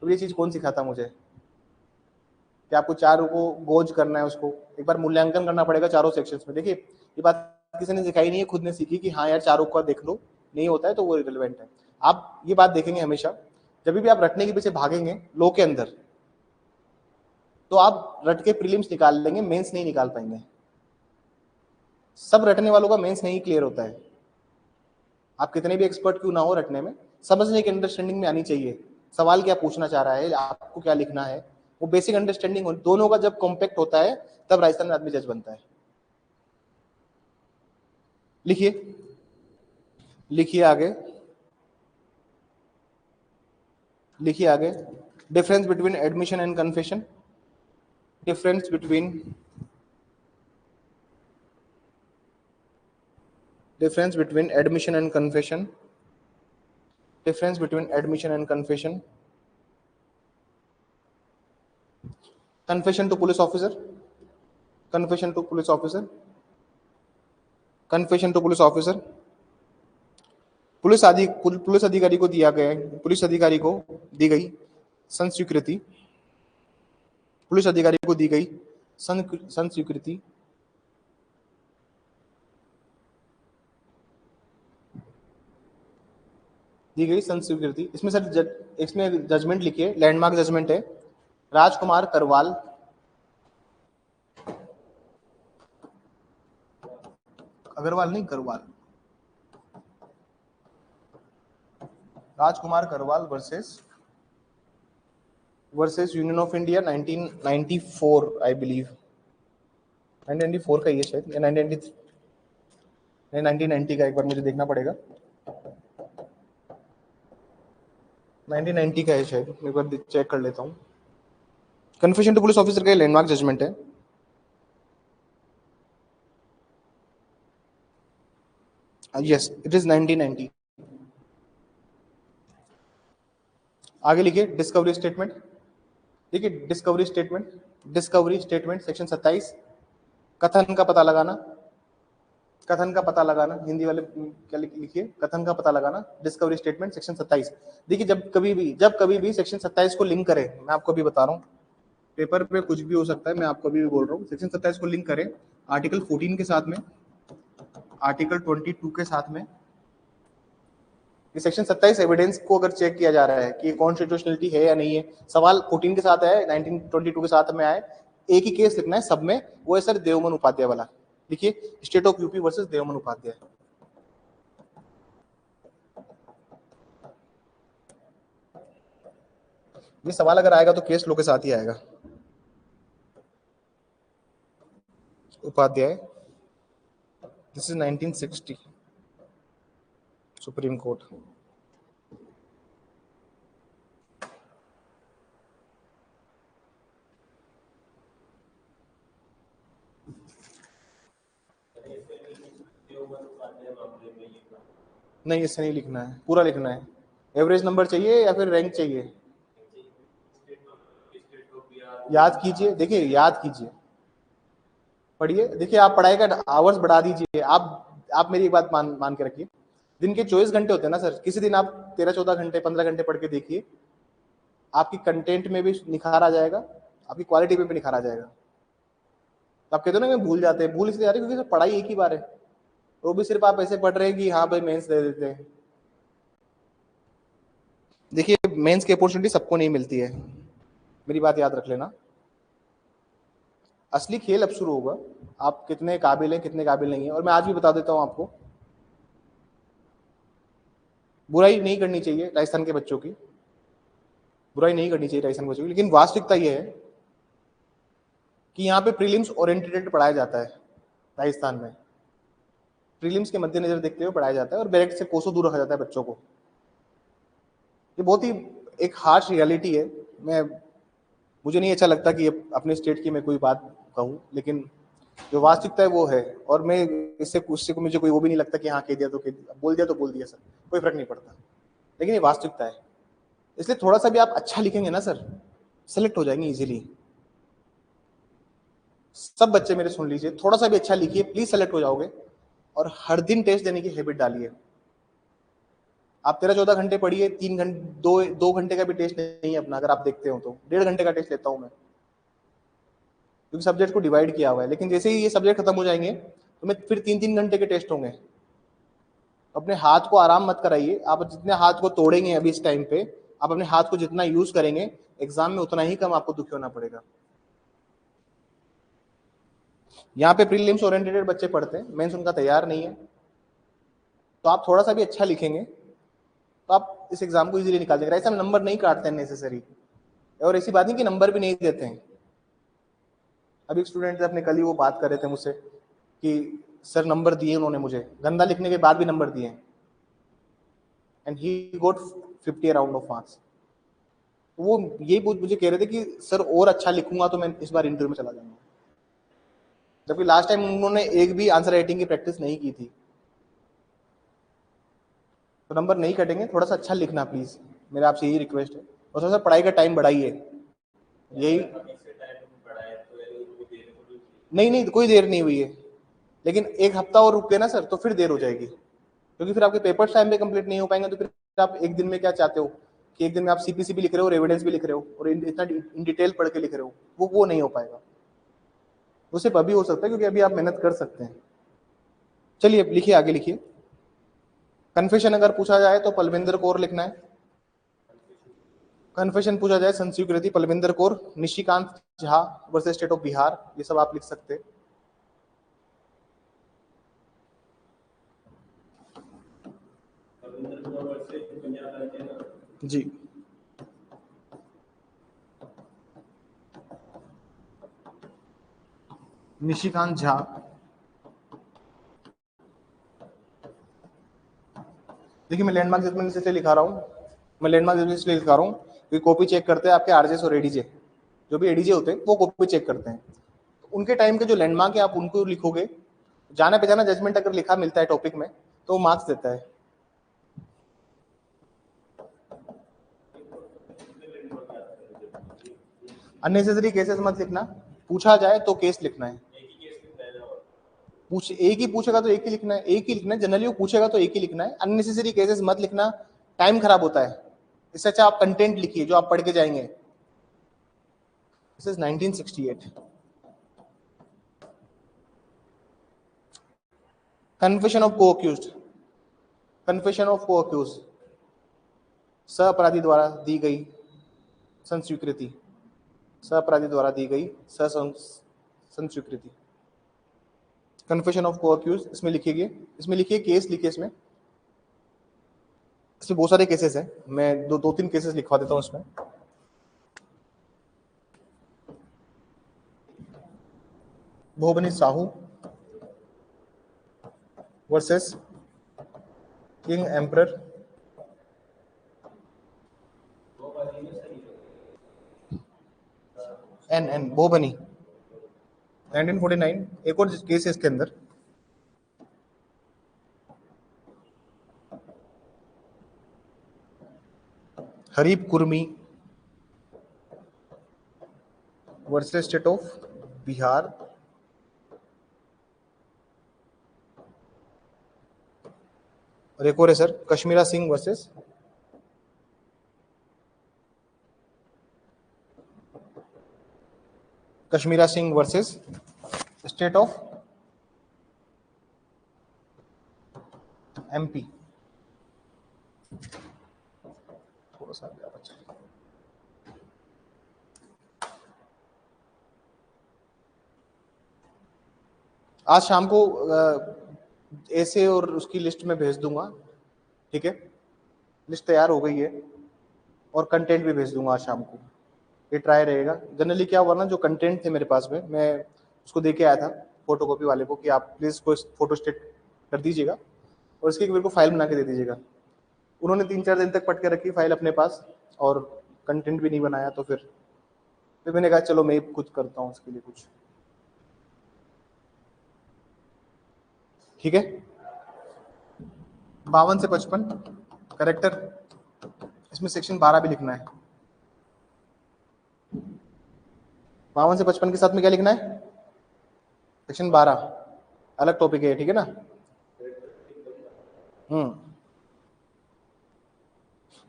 तो ये चीज कौन सिखाता मुझे कि आपको चारों को गोज करना है, उसको एक बार मूल्यांकन करना पड़ेगा चारों सेक्शंस में। देखिए ये बात किसी ने सिखाई नहीं है, खुद ने सीखी कि हाँ यार चारों का देख लो, नहीं होता है तो वो रिलेवेंट है। आप ये बात देखेंगे हमेशा जब भी आप रटने के पीछे भागेंगे लो के अंदर, तो आप रट के प्रीलिम्स निकाल लेंगे, मेंस नहीं निकाल पाएंगे। सब रटने वालों का मेंस नहीं क्लियर होता है। आप कितने भी एक्सपर्ट क्यों ना हो रटने में, समझने की अंडरस्टैंडिंग में आनी चाहिए। सवाल क्या पूछना चाह रहा है, आपको क्या लिखना है, वो बेसिक अंडरस्टैंडिंग दोनों का जब कॉम्पैक्ट होता है तब राजस्थान में आदमी जज बनता है। लिखिए, लिखिए आगे, लिखिए आगे। Difference between admission and confession, difference between, difference between admission and confession, difference between admission and confession, confession to police officer, confession to police officer, confession to police officer, police अधिकारी को दिया गया, पुलिस अधिकारी को दी गई संस्वीकृति, पुलिस अधिकारी को दी गई संस्वीकृति दी गई संस्वीकृति। इसमें सर इसमें जजमेंट लिखिए, लैंडमार्क जजमेंट है। राजकुमार करवाल, अग्रवाल नहीं Karwal, Rajkumar Karwal versus union of India 1994 I believe, 1994 का ये शायद या 1993, नहीं 1990 का एक बार मुझे देखना पड़ेगा, 1990 का है शायद, एक बार चेक कर लेता हूँ। कन्फेशन टू पुलिस ऑफिसर का लैंडमार्क जजमेंट है। Yes it is 1990। आगे लिखिए डिस्कवरी स्टेटमेंट। देखिए डिस्कवरी स्टेटमेंट सेक्शन 27, कथन का पता लगाना। कथन का पता लगाना, हिंदी वाले क्या लिखिए, कथन का पता लगाना, डिस्कवरी स्टेटमेंट सेक्शन 27। देखिए जब कभी भी सेक्शन 27 को लिंक करें, मैं आपको अभी बता रहा हूँ, पेपर पे कुछ भी हो सकता है, मैं आपको अभी भी बोल रहा हूँ, सेक्शन 27 को लिंक करें आर्टिकल 14 के साथ में, आर्टिकल 22 के साथ में। ये सेक्शन 27 एविडेंस को अगर चेक किया जा रहा है कि कॉन्स्टिट्यूशनलिटी है या नहीं है, सवाल 14 के साथ है, 1922 के साथ में आए, एक ही केस लिखना है सब में, वो है सर देवमन उपाध्याय वाला। देखिए state of UP versus Devman Upadhyay. ये सवाल अगर आएगा तो केस लो के साथ ही आएगा। Upadhyay, this is 1960 supreme court. नहीं इससे नहीं लिखना है, पूरा लिखना है। एवरेज नंबर चाहिए या फिर रैंक चाहिए? याद कीजिए, देखिए याद कीजिए, पढ़िए। देखिए आप पढ़ाई का आवर्स बढ़ा दीजिए। आप मेरी बात मान के रखिए, दिन के 24 घंटे होते हैं ना सर, किसी दिन आप 13-14 घंटे 15 घंटे पढ़ के देखिए, आपकी कंटेंट में भी निखार आ जाएगा, आपकी क्वालिटी में भी निखार आ जाएगा। तो आप कहते हो ना मैं भूल जाते हैं, भूल इसलिए जा रही है क्योंकि सर पढ़ाई एक ही बार है, वो भी सिर्फ आप ऐसे पढ़ रहे हैं कि हाँ भाई मेंस दे देते हैं। देखिए मेंस की अपॉर्चुनिटी सबको नहीं मिलती है, मेरी बात याद रख लेना। असली खेल अब शुरू होगा, आप कितने काबिल हैं कितने काबिल नहीं है। और मैं आज भी बता देता हूं आपको, बुराई नहीं करनी चाहिए राजस्थान के बच्चों की, बुराई नहीं करनी चाहिए राजस्थान के बच्चों की, लेकिन वास्तविकता यह है कि यहाँ पे प्रीलिम्स ओरिएंटेड पढ़ाया जाता है राजस्थान में, प्रीलिम्स के मद्देनजर देखते हुए पढ़ाया जाता है और बैरेक्ट से कोसों दूर रखा जाता है बच्चों को। ये बहुत ही एक हार्श रियलिटी है। मुझे नहीं अच्छा लगता कि अपने स्टेट की मैं कोई बात कहूँ, लेकिन जो वास्तविकता है वो है। और मैं इससे मुझे कोई वो भी नहीं लगता कि हाँ कह दिया तो कह दिया, बोल दिया तो बोल दिया सर, कोई फर्क नहीं पड़ता, लेकिन ये वास्तविकता है। इसलिए थोड़ा सा भी आप अच्छा लिखेंगे ना सर, सेलेक्ट हो जाएंगे इजीली। सब बच्चे मेरे सुन लीजिए, थोड़ा सा भी अच्छा लिखिए प्लीज सेलेक्ट हो जाओगे। और हर दिन टेस्ट देने की हैबिट डालिए। आप 13-14 घंटे पढ़िए, 3 घंटे 2 घंटे का भी टेस्ट नहीं है अपना, अगर आप देखते हो तो 1.5 घंटे का टेस्ट लेता हूं मैं, क्योंकि सब्जेक्ट को डिवाइड किया हुआ है। लेकिन जैसे ही ये सब्जेक्ट खत्म हो जाएंगे तो मैं फिर 3-3 घंटे के टेस्ट होंगे। अपने हाथ को आराम मत कराइए, आप जितने हाथ को तोड़ेंगे अभी इस टाइम पे, आप अपने हाथ को जितना यूज करेंगे एग्जाम में उतना ही कम आपको दुखी होना पड़ेगा। यहाँ पे प्रीलिम्स ओरिएंटेड बच्चे पढ़ते हैं, मेंस उनका तैयार नहीं है, तो आप थोड़ा सा भी अच्छा लिखेंगे तो आप इस एग्जाम को इजीली निकाल देंगे। ऐसा नंबर नहीं काटते हैं नेसेसरी, और ऐसी बात नहीं कि नंबर भी नहीं देते हैं। अभी एक स्टूडेंट थे अपने, कल ही वो बात कर रहे थे मुझसे कि सर नंबर दिए उन्होंने मुझे, गंदा लिखने के बाद भी नंबर दिए, and he got 50 around of marks. वो यही मुझे कह रहे थे कि सर और अच्छा लिखूंगा तो मैं इस बार इंटरव्यू में चला जाऊंगा, जबकि लास्ट टाइम उन्होंने एक भी आंसर राइटिंग की प्रैक्टिस नहीं की थी। तो नंबर नहीं कटेंगे, थोड़ा सा अच्छा लिखना प्लीज, मेरा आपसे यही रिक्वेस्ट है। और थोड़ा सा पढ़ाई का टाइम बढ़ाइए, यही। नहीं नहीं कोई देर नहीं हुई है, लेकिन एक हफ्ता और रुक गए ना सर तो फिर देर हो जाएगी, क्योंकि फिर आपके पेपर्स टाइम पे कंप्लीट नहीं हो पाएंगे। तो फिर आप एक दिन में क्या चाहते हो कि एक दिन में आप सीपीसी भी लिख रहे हो और एविडेंस भी लिख रहे हो और इतना इन डिटेल पढ़ के लिख रहे हो, वो नहीं हो पाएगा। वो सिर्फ अभी हो सकता है क्योंकि अभी आप मेहनत कर सकते हैं। चलिए लिखिए, आगे लिखिए। कन्फेशन अगर पूछा जाए तो पलविंदर कौर लिखना है। कन्फेशन पूछा जाए संस्वीकृति Palvinder Kaur, Nishikant Jha versus state of Bihar, ये सब आप लिख सकते हैं। जी निशिकांत झा देखिए मैं लैंडमार्क जजमेंट इसलिए लिखा रहा हूँ, मैं लैंडमार्क जजमेंट इसलिए लिखा रहा हूँ कि कॉपी चेक करते हैं आपके आरजेस और एडीजे, जो भी एडीजे होते हैं वो कॉपी चेक करते हैं। उनके टाइम के जो लैंडमार्क है आप उनको लिखोगे, जाना पहचाना जजमेंट अगर लिखा मिलता है टॉपिक में तो वो मार्क्स देता है। अननेसेसरी केसेस मत लिखना, पूछा जाए तो केस लिखना है। एक ही पूछेगा तो एक ही लिखना है, एक ही लिखना है, जनरली वो पूछेगा तो एक ही लिखना है। अननेसेसरी केसेस मत लिखना, टाइम खराब होता है। इससे अच्छा आप कंटेंट लिखिए जो आप पढ़ के जाएंगे। This is 1968। कन्फेशन ऑफ को अक्यूज्ड, कन्फेशन ऑफ को अक्यूज्ड, सहअपराधी द्वारा दी गई संस्वीकृति, सहअपराधी द्वारा दी गई संस्वीकृति। कन्फेशन ऑफ को अक्यूज इसमें लिखिए, इसमें लिखिए केस लिखिए, इसमें बहुत सारे केसेस हैं, मैं दो तीन केसेस लिखवा देता हूं इसमें। Bhuboni Sahu versus king emperor एन भोबनी 1949। एक और केस है इसके अंदर, हरीप Kurmi versus state of Bihar, और एक और है sir Kashmira Singh versus state of MP. थोड़ा सा बचा, आज शाम को ऐसे और उसकी लिस्ट में भेज दूंगा, ठीक है, लिस्ट तैयार हो गई है और कंटेंट भी भेज दूंगा आज शाम को। ये ट्राई रहेगा। जनरली क्या हुआ ना, जो कंटेंट थे मेरे पास में, मैं उसको दे के आया था फोटोकॉपी वाले को कि आप प्लीज कोई फोटो स्टेट कर दीजिएगा और इसकी मेरे को फाइल बना के दे दीजिएगा। उन्होंने 3-4 दिन तक पढ़ के रखी फाइल अपने पास और कंटेंट भी नहीं बनाया, तो फिर मैंने कहा चलो मैं खुद करता हूँ उसके लिए कुछ, ठीक है। 52 से 55 करेक्टर, इसमें सेक्शन 12 भी लिखना है। 52 से 55 के साथ में क्या लिखना है? सेक्शन 12 अलग टॉपिक है, ठीक है ना।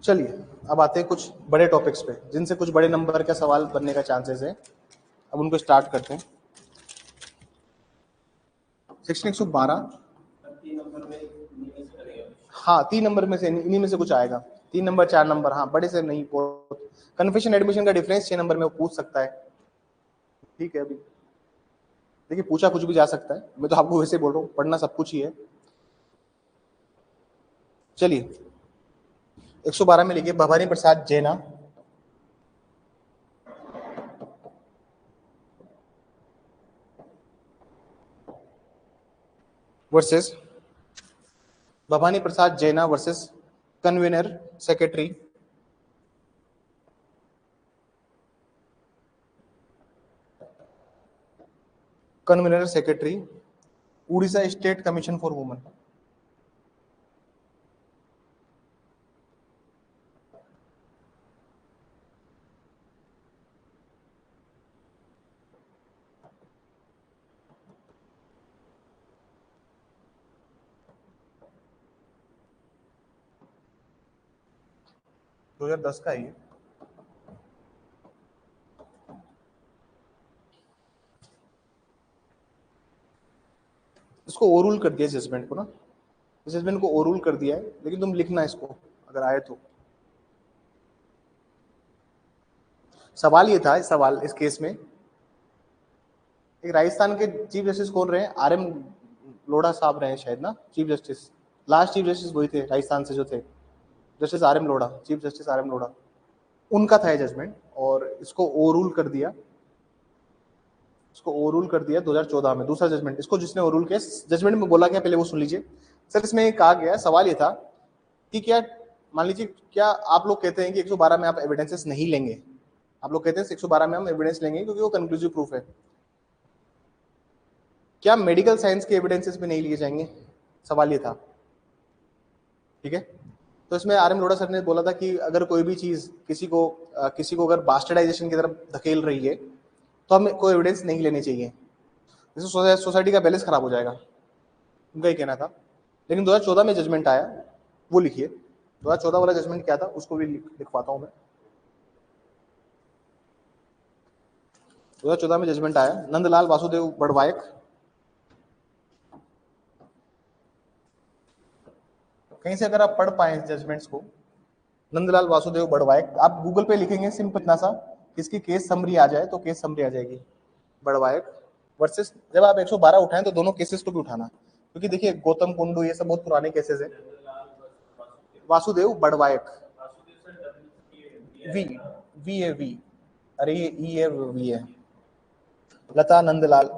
चलिए अब आते हैं कुछ बड़े टॉपिक्स पे जिनसे कुछ बड़े नंबर का सवाल बनने का चांसेस है। अब उनको स्टार्ट करते हैं। सेक्शन 112, हाँ 3 नंबर में से इन्हीं में से कुछ आएगा, 3 नंबर 4 नंबर, हाँ बड़े से नहीं। कन्फेशन एडमिशन का डिफरेंस 6 नंबर में वो पूछ सकता है, ठीक है। अभी देखिए पूछा कुछ भी जा सकता है, मैं तो आपको वैसे बोल रहा हूँ, पढ़ना सब कुछ ही है। चलिए 112 में लिखिए भवानी प्रसाद जैना वर्सेस भवानी प्रसाद जैना versus convener secretary Orissa state commission for women. दो 2010 का है ये। इसको ओरूल कर दिया जजमेंट को ना, जजमेंट को ओरूल कर दिया है, लेकिन तुम लिखना इसको अगर आए तो। सवाल ये था, इस सवाल इस केस में एक राजस्थान के चीफ जस्टिस कौन रहे? आर एम लोढ़ा साहब रहे शायद ना chief justice, last chief justice वही थे राजस्थान से जो थे, justice R M Lodha, chief justice R M Lodha, उनका था जजमेंट। और इसको ओरूल कर दिया, इसको ओरूल कर दिया 2014 में, दूसरा जजमेंट। इसको जिसने ओरूल किया, जजमेंट में बोला गया पहले वो सुन लीजिए सर। इसमें कहा गया, सवाल ये था कि क्या, मान लीजिए क्या आप लोग कहते हैं कि 112 में आप एविडेंसेस नहीं लेंगे, आप लोग कहते हैं 112 में हम एविडेंस लेंगे क्योंकि वो कंक्लूसिव प्रूफ है, क्या मेडिकल साइंस के एविडेंसेस भी नहीं लिए जाएंगे? सवाल ये था, ठीक है। तो इसमें आर एम लोढ़ा सर ने बोला था कि अगर कोई भी चीज किसी को अगर बास्टर्डाइजेशन की तरफ धकेल रही है तो हमें कोई एविडेंस नहीं लेनी चाहिए, इससे सोसाइटी का बैलेंस खराब हो जाएगा, उनका ही कहना था। लेकिन 2014 में जजमेंट आया, वो लिखिए 2014 वाला जजमेंट क्या था, उसको भी लिखवाता हूं मैं। 2014 में जजमेंट आया, नंदलाल वासुदेव बड़वायक, कहीं से अगर आप पढ़ पाए जजमेंट्स को, नंदलाल वासुदेव बड़वायक, आप गूगल पे लिखेंगे सिंपल इतना सा, इसकी केस समरी आ जाए तो केस समरी आ जाएगी, बड़वायक वर्सेस, जब आप 112 उठाएं तो दोनों केसेस को भी उठाना, क्योंकि देखिए गौतम कुंडू ये सब बहुत पुराने केसेस है। वासुदेव बड़वायक, वी वी ए वी, अरे ये ई है वी है, लता नंदलाल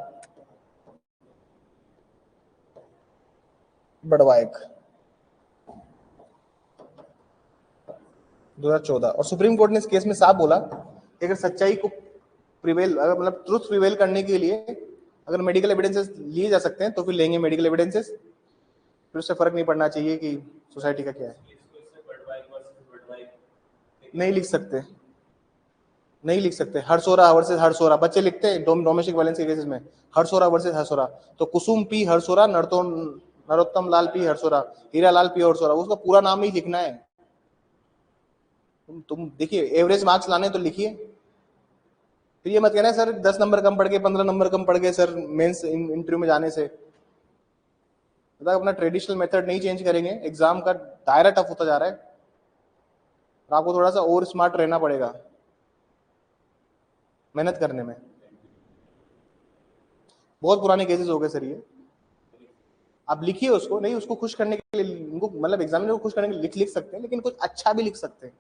बड़वायक 2014। और सुप्रीम कोर्ट ने इस केस में साफ बोला कि अगर सच्चाई को प्रिवेल, अगर मतलब ट्रुथ प्रिवेल करने के लिए अगर मेडिकल एविडेंसेस लिए जा सकते हैं तो फिर लेंगे मेडिकल एविडेंसेस, फिर उससे फर्क नहीं पड़ना चाहिए कि सोसाइटी का क्या है। नहीं लिख सकते, नहीं लिख सकते। हरसोरा वर्सेस हरसोरा, बच्चे लिखते हैं डोमेस्टिक वायलेंस के केसेस में, हरसोरा वर्सेस हरसोरा, तो कुसुम पी हरसोरा, नरोत्तम लाल पी हरसोरा, हीरा लाल पी हरसोरा, उसका पूरा नाम ही लिखना है। तुम देखिए एवरेज मार्क्स लाने तो लिखिए, फिर ये मत कहना सर 10 नंबर कम पड़ गए, 15 नंबर कम पड़ गए सर मेंस इंटरव्यू में जाने से। मतलब अपना ट्रेडिशनल मेथड नहीं चेंज करेंगे, एग्जाम का दायरा टफ होता जा रहा है, तो आपको थोड़ा सा और स्मार्ट रहना पड़ेगा मेहनत करने में। बहुत पुराने केसेस हो गए सर ये, आप लिखिए उसको, नहीं उसको खुश करने के लिए, उनको मतलब एग्जामिनर को खुश करने के लिए लिख सकते हैं, लेकिन कुछ अच्छा भी लिख सकते हैं।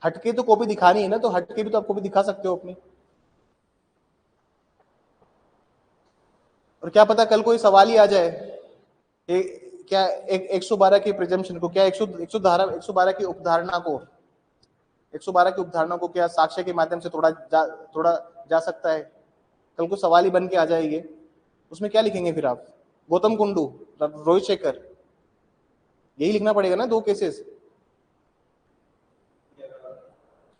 हटके तो कॉपी दिखानी है ना, तो हटके भी तो आप कॉपी दिखा सकते हो अपनी। और क्या पता कल कोई सवाल ही आ जाए, क्या एक 112 की प्रिजम्पशन को, क्या 112 की उपधारणा को, 112 की उपधारणा को क्या साक्ष्य के माध्यम से थोड़ा जा सकता है? कल को सवाल ही बन के आ जाएंगे, उसमें क्या लिखेंगे फिर आप? गौतम कुंडू, रोहित शेखर, यही लिखना पड़ेगा ना, दो केसेस।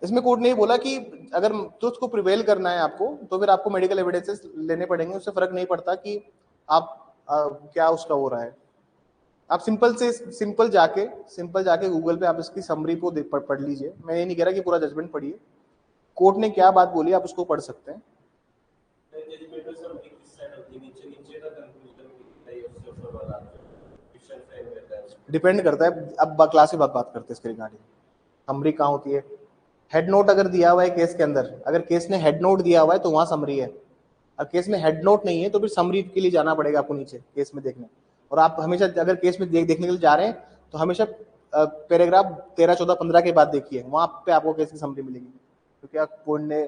इसमें कोर्ट ने बोला कि अगर ट्रुथ को प्रिवेल करना है आपको तो फिर आपको मेडिकल एविडेंसेस लेने पड़ेंगे, उससे फर्क नहीं पड़ता कि आप क्या उसका हो रहा है। आप सिंपल जाके गूगल पे आप इसकी समरी को पढ़ लीजिए, मैं ये नहीं कह रहा कि पूरा जजमेंट पढ़िए, कोर्ट ने क्या बात बोली आप उसको पढ़ सकते हैं। डिपेंड करता है, अब क्लास के बाद बात करते हैं इसके रिगार्डिंग। समरी कहाँ होती है? हेड नोट अगर दिया हुआ है केस के अंदर, अगर केस ने हेड नोट दिया हुआ है तो वहां समरी है, और केस में हेड नोट नहीं है तो फिर समरी के लिए जाना पड़ेगा आपको नीचे केस में देखने। और आप हमेशा अगर केस में देखने के लिए जा रहे हैं तो हमेशा पैराग्राफ 13, 14, 15 के बाद देखिए, वहां पे आपको केस की समरी मिलेगी, तो क्या कोर्ट ने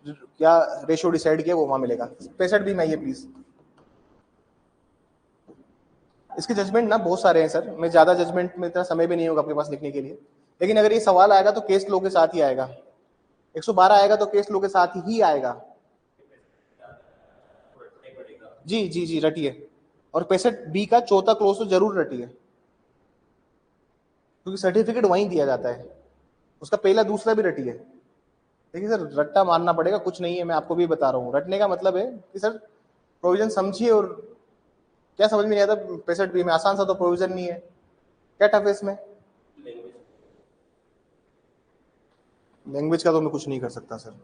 क्या रेशियो डिसाइड किया वो वहां मिलेगा। 65 भी मैं ये प्लीज, इसके जजमेंट ना बहुत सारे हैं सर, मैं ज्यादा जजमेंट में इतना समय भी नहीं होगा आपके पास लिखने के लिए, लेकिन अगर ये सवाल आएगा तो केस लो के साथ ही आएगा, 112 आएगा तो केस लो के साथ ही आएगा। जी जी जी रटिए, और 65B का चौथा क्लोज तो जरूर रटिए, क्योंकि सर्टिफिकेट वहीं दिया जाता है, उसका पहला दूसरा भी रटिए। देखिए सर रट्टा मारना पड़ेगा, कुछ नहीं है, मैं आपको भी बता रहा हूँ, रटने का मतलब है कि सर प्रोविजन समझिए, और क्या समझ में नहीं आता 65B में? आसान सा तो प्रोविजन नहीं है, क्या टफ है इसमें? लैंग्वेज का तो मैं कुछ नहीं कर सकता सर।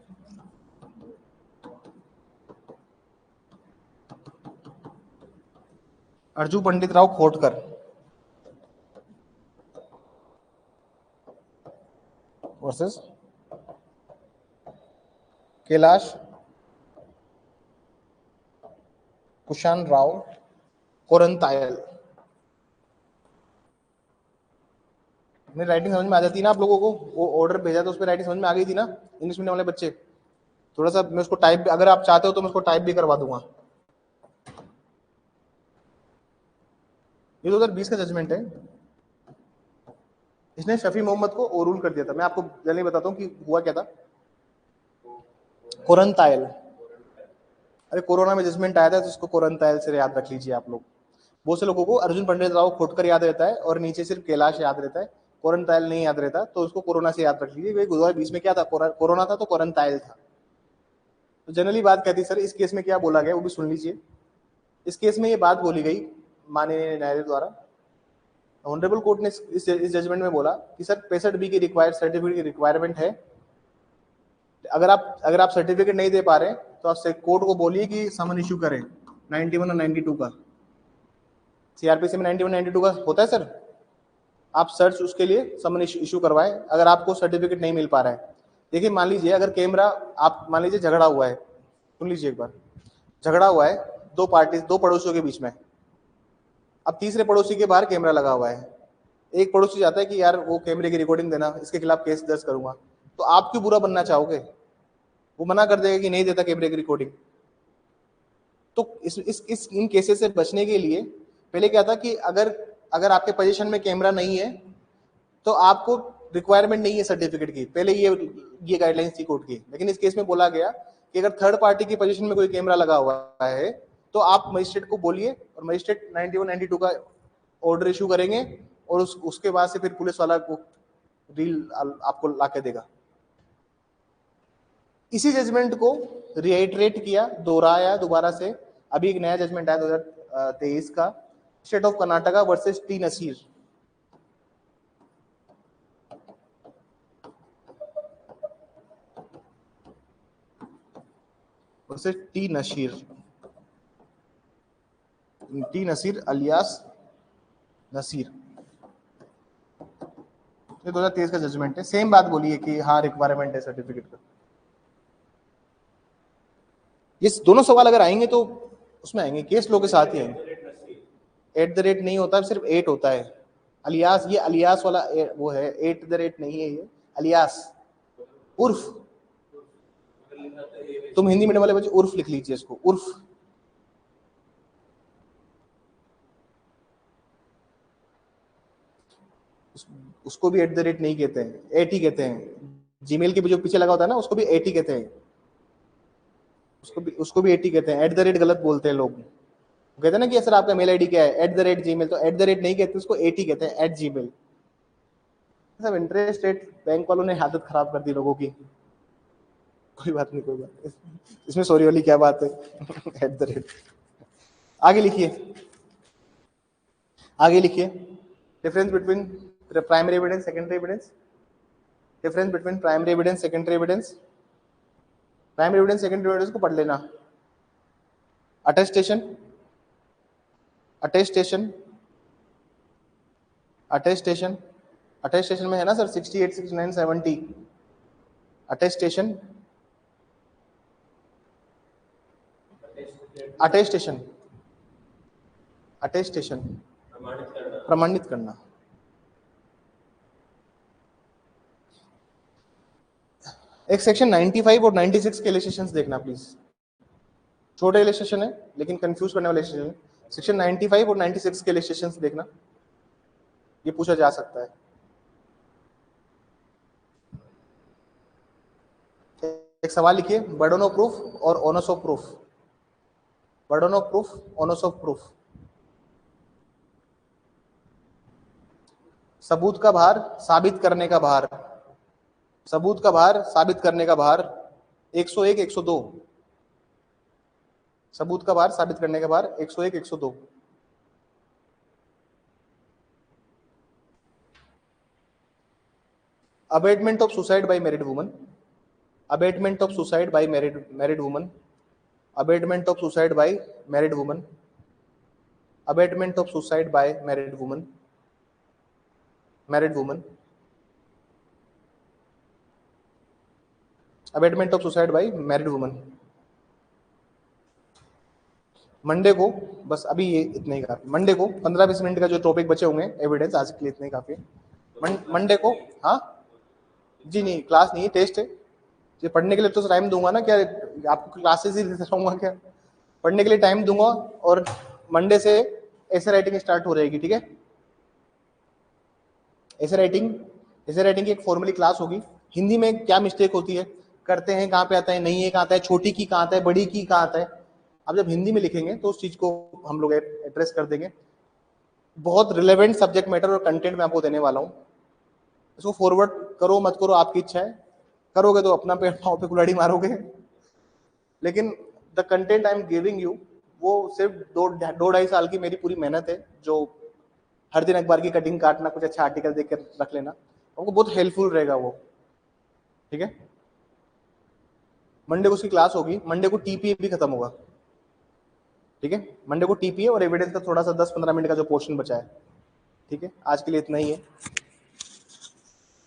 अर्जू पंडित राव खोटकर वर्सेस कैलाश कुशान राव कोरंतायल। मेरी राइटिंग समझ में आ जाती ना आप लोगों को? वो ऑर्डर भेजा तो उस पर राइटिंग समझ में आ गई थी ना, इंग्लिश मीडियम वाले बच्चे? थोड़ा सा मैं उसको टाइप, अगर आप चाहते हो तो मैं उसको टाइप भी करवा दूंगा। ये 2020 का जजमेंट है, इसने शफी मोहम्मद को ओवररूल कर दिया था। मैं आपको जल्दी बताता हूँ कि हुआ क्या था। कोरनतायल, अरे कोरोना में जजमेंट आया था तो इसको कोरनतायल से याद रख लीजिए आप लोग। बहुत से लोगों को अर्जुन पंडित राव खोटकर याद रहता है और नीचे सिर्फ कैलाश याद रहता है, कोरनतायल नहीं याद रहता, तो उसको कोरोना से याद रख लीजिए। 2020 में क्या था, कोरोना था तो कोरनतायल था। तो जनरली बात कहती सर इस केस में क्या बोला गया वो भी सुन लीजिए। इस केस में ये बात बोली गई माननीय न्यायालय द्वारा, ऑनरेबल कोर्ट ने इस जजमेंट में बोला कि सर 65B की रिक्वायर्ड सर्टिफिकेट की रिक्वायरमेंट है। अगर आप सर्टिफिकेट नहीं दे पा रहे तो आप कोर्ट को बोलिए कि समन इशू करें 91 और 92 का। सीआरपीसी में 91 92 का होता है सर, आप सर्च उसके लिए समन इशू करवाएं अगर आपको सर्टिफिकेट नहीं मिल पा रहा है। देखिए मान लीजिए अगर कैमरा, आप मान लीजिए झगड़ा हुआ है, सुन लीजिए एक बार, झगड़ा हुआ है दो पड़ोसियों के बीच में। अब तीसरे पड़ोसी के बाहर कैमरा लगा हुआ है, एक पड़ोसी चाहता है कि यार वो कैमरे की रिकॉर्डिंग देना, इसके खिलाफ केस दर्ज करूंगा, तो आप क्यों बुरा बनना चाहोगे? वो मना कर देगा कि नहीं देता कैमरे की रिकॉर्डिंग। तो इन केसेस से बचने के लिए पहले क्या था कि अगर आपके पोजीशन में कैमरा नहीं है तो आपको रिक्वायरमेंट नहीं है सर्टिफिकेट की, पहले ये गाइडलाइंस थी कोर्ट की। लेकिन इस केस में बोला गया कि अगर थर्ड पार्टी की पोजीशन में कोई कैमरा लगा हुआ है तो आप मजिस्ट्रेट को बोलिए और मजिस्ट्रेट 91 92 का ऑर्डर इशू करेंगे और उसके बाद से फिर पुलिस वाला को रील आपको लाके देगा। इसी जजमेंट को रिएटरेट किया, दोहराया दोबारा से। अभी एक नया जजमेंट आया 2023 का, state of Karnataka versus T Nasir. Versus T Nasir alias Nasir. ये 2023 का जजमेंट है। सेम बात बोली है कि हाँ रिक्वायरमेंट है सर्टिफिकेट का। ये दोनों सवाल अगर आएंगे तो उसमें आएंगे, केस लो के साथ ही आएंगे। @ नहीं होता, सिर्फ 8 होता है। अलियास, ये अलियास वाला वो है, @ नहीं है, ये अलियास उर्फ। तुम हिंदी मीडियम वाले बच्चे उर्फ लिख लीजिए इसको, उर्फ। उसको भी @ नहीं कहते हैं, एट ही कहते हैं। जीमेल के जो पीछे लगा होता है ना उसको भी एट ही कहते हैं, उसको भी एट ही कहते हैं। @ गलत बोलते हैं लोग, कहते हैं ना कि सर आपका मेल आईडी क्या है, @gmail, तो @ नहीं कहते, उसको एट ही कहते हैं, @gmail। सब इंटरेस्ट रेट बैंक वालों ने आदत खराब कर दी लोगों की। कोई बात नहीं, कोई बात नहीं, इसमें सॉरी वाली क्या बात है। आगे लिखिए, आगे लिखिए। Difference between primary evidence secondary evidence, difference between primary evidence secondary evidence. Primary evidence secondary evidence को पढ़ लेना। अटेस्टेशन, अटेस्टेशन, अटेस्टेशन, अटेस्टेशन में है ना सर 68 69 70। अटेस्टेशन, अटेस्टेशन, अटेस्टेशन प्रमाणित करना। एक सेक्शन 95 और 96 के इलस्ट्रेशंस देखना प्लीज। छोटे इलस्ट्रेशन है लेकिन कंफ्यूज करने वाले इलस्ट्रेशन है। सेक्शन 95 और 96 के इलस्ट्रेशंस देखना, ये पूछा जा सकता है। एक सवाल लिखिए, बर्डन ऑफ प्रूफ और onus of proof. Burden of proof, onus of proof. सबूत का भार, साबित करने का भार। सबूत का भार, साबित करने का भार 101 102। सबूत का भार, साबित करने का भार 101 102। Abetment of suicide by married woman, abetment of suicide by married woman, abetment of suicide by married woman, abetment of suicide by married woman, married woman, abetment of suicide by married woman. Monday को, बस अभी ये इतने ही काफी। मंडे को 15-20 मिनट का जो टॉपिक बचे होंगे एविडेंस, आज के लिए इतने ही काफी है। मंडे को, हाँ जी, नहीं क्लास नहीं है, टेस्ट है। ये पढ़ने के लिए तो टाइम दूंगा ना, क्या आपको क्लासेस ही देता रहूंगा क्या? पढ़ने के लिए टाइम दूंगा और मंडे से ऐसे राइटिंग स्टार्ट हो रहेगी, ठीक है? ऐसे राइटिंग की एक फॉर्मली क्लास होगी। हिंदी में क्या मिस्टेक होती है, करते हैं कहाँ पे आता है, नहीं है कहाँ आता है, छोटी की कहाँ आता है, बड़ी की कहाँ आता है। अब जब हिंदी में लिखेंगे तो उस चीज को हम लोग एड्रेस कर देंगे। बहुत रिलेवेंट सब्जेक्ट मैटर और कंटेंट मैं आपको देने वाला हूँ। इसको फॉरवर्ड करो मत करो आपकी इच्छा है, करोगे तो अपना पेड़ पाँव पे कुल्हाड़ी मारोगे, लेकिन the content I am giving you वो सिर्फ 2-2.5 साल की मेरी पूरी मेहनत है, जो हर दिन अखबार की कटिंग काटना, कुछ अच्छा आर्टिकल देख कर रख लेना, आपको बहुत हेल्पफुल रहेगा वो। ठीक है, मंडे को उसकी क्लास होगी, मंडे को टीपीए भी खत्म होगा। ठीक है, मंडे को टीपीए और एविडेंस का थोड़ा सा 10-15 मिनट का जो पोर्शन बचा है। ठीक है, आज के लिए इतना ही है।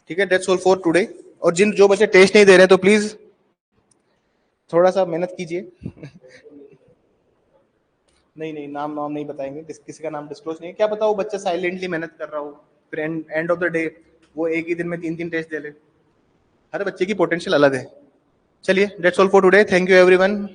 ठीक है, दैट्स ऑल फॉर टुडे। और जो बच्चे टेस्ट नहीं दे रहे हैं तो प्लीज थोड़ा सा मेहनत कीजिए। नहीं, नाम नहीं बताएंगे, किसी का नाम डिस्क्लोज नहीं है। क्या पता वो बच्चा साइलेंटली मेहनत कर रहा हो, फिर एंड ऑफ द डे वो एक ही दिन में 3-3 टेस्ट दे ले। हर बच्चे की पोटेंशियल अलग है। चलिए, that's all for today, thank you everyone.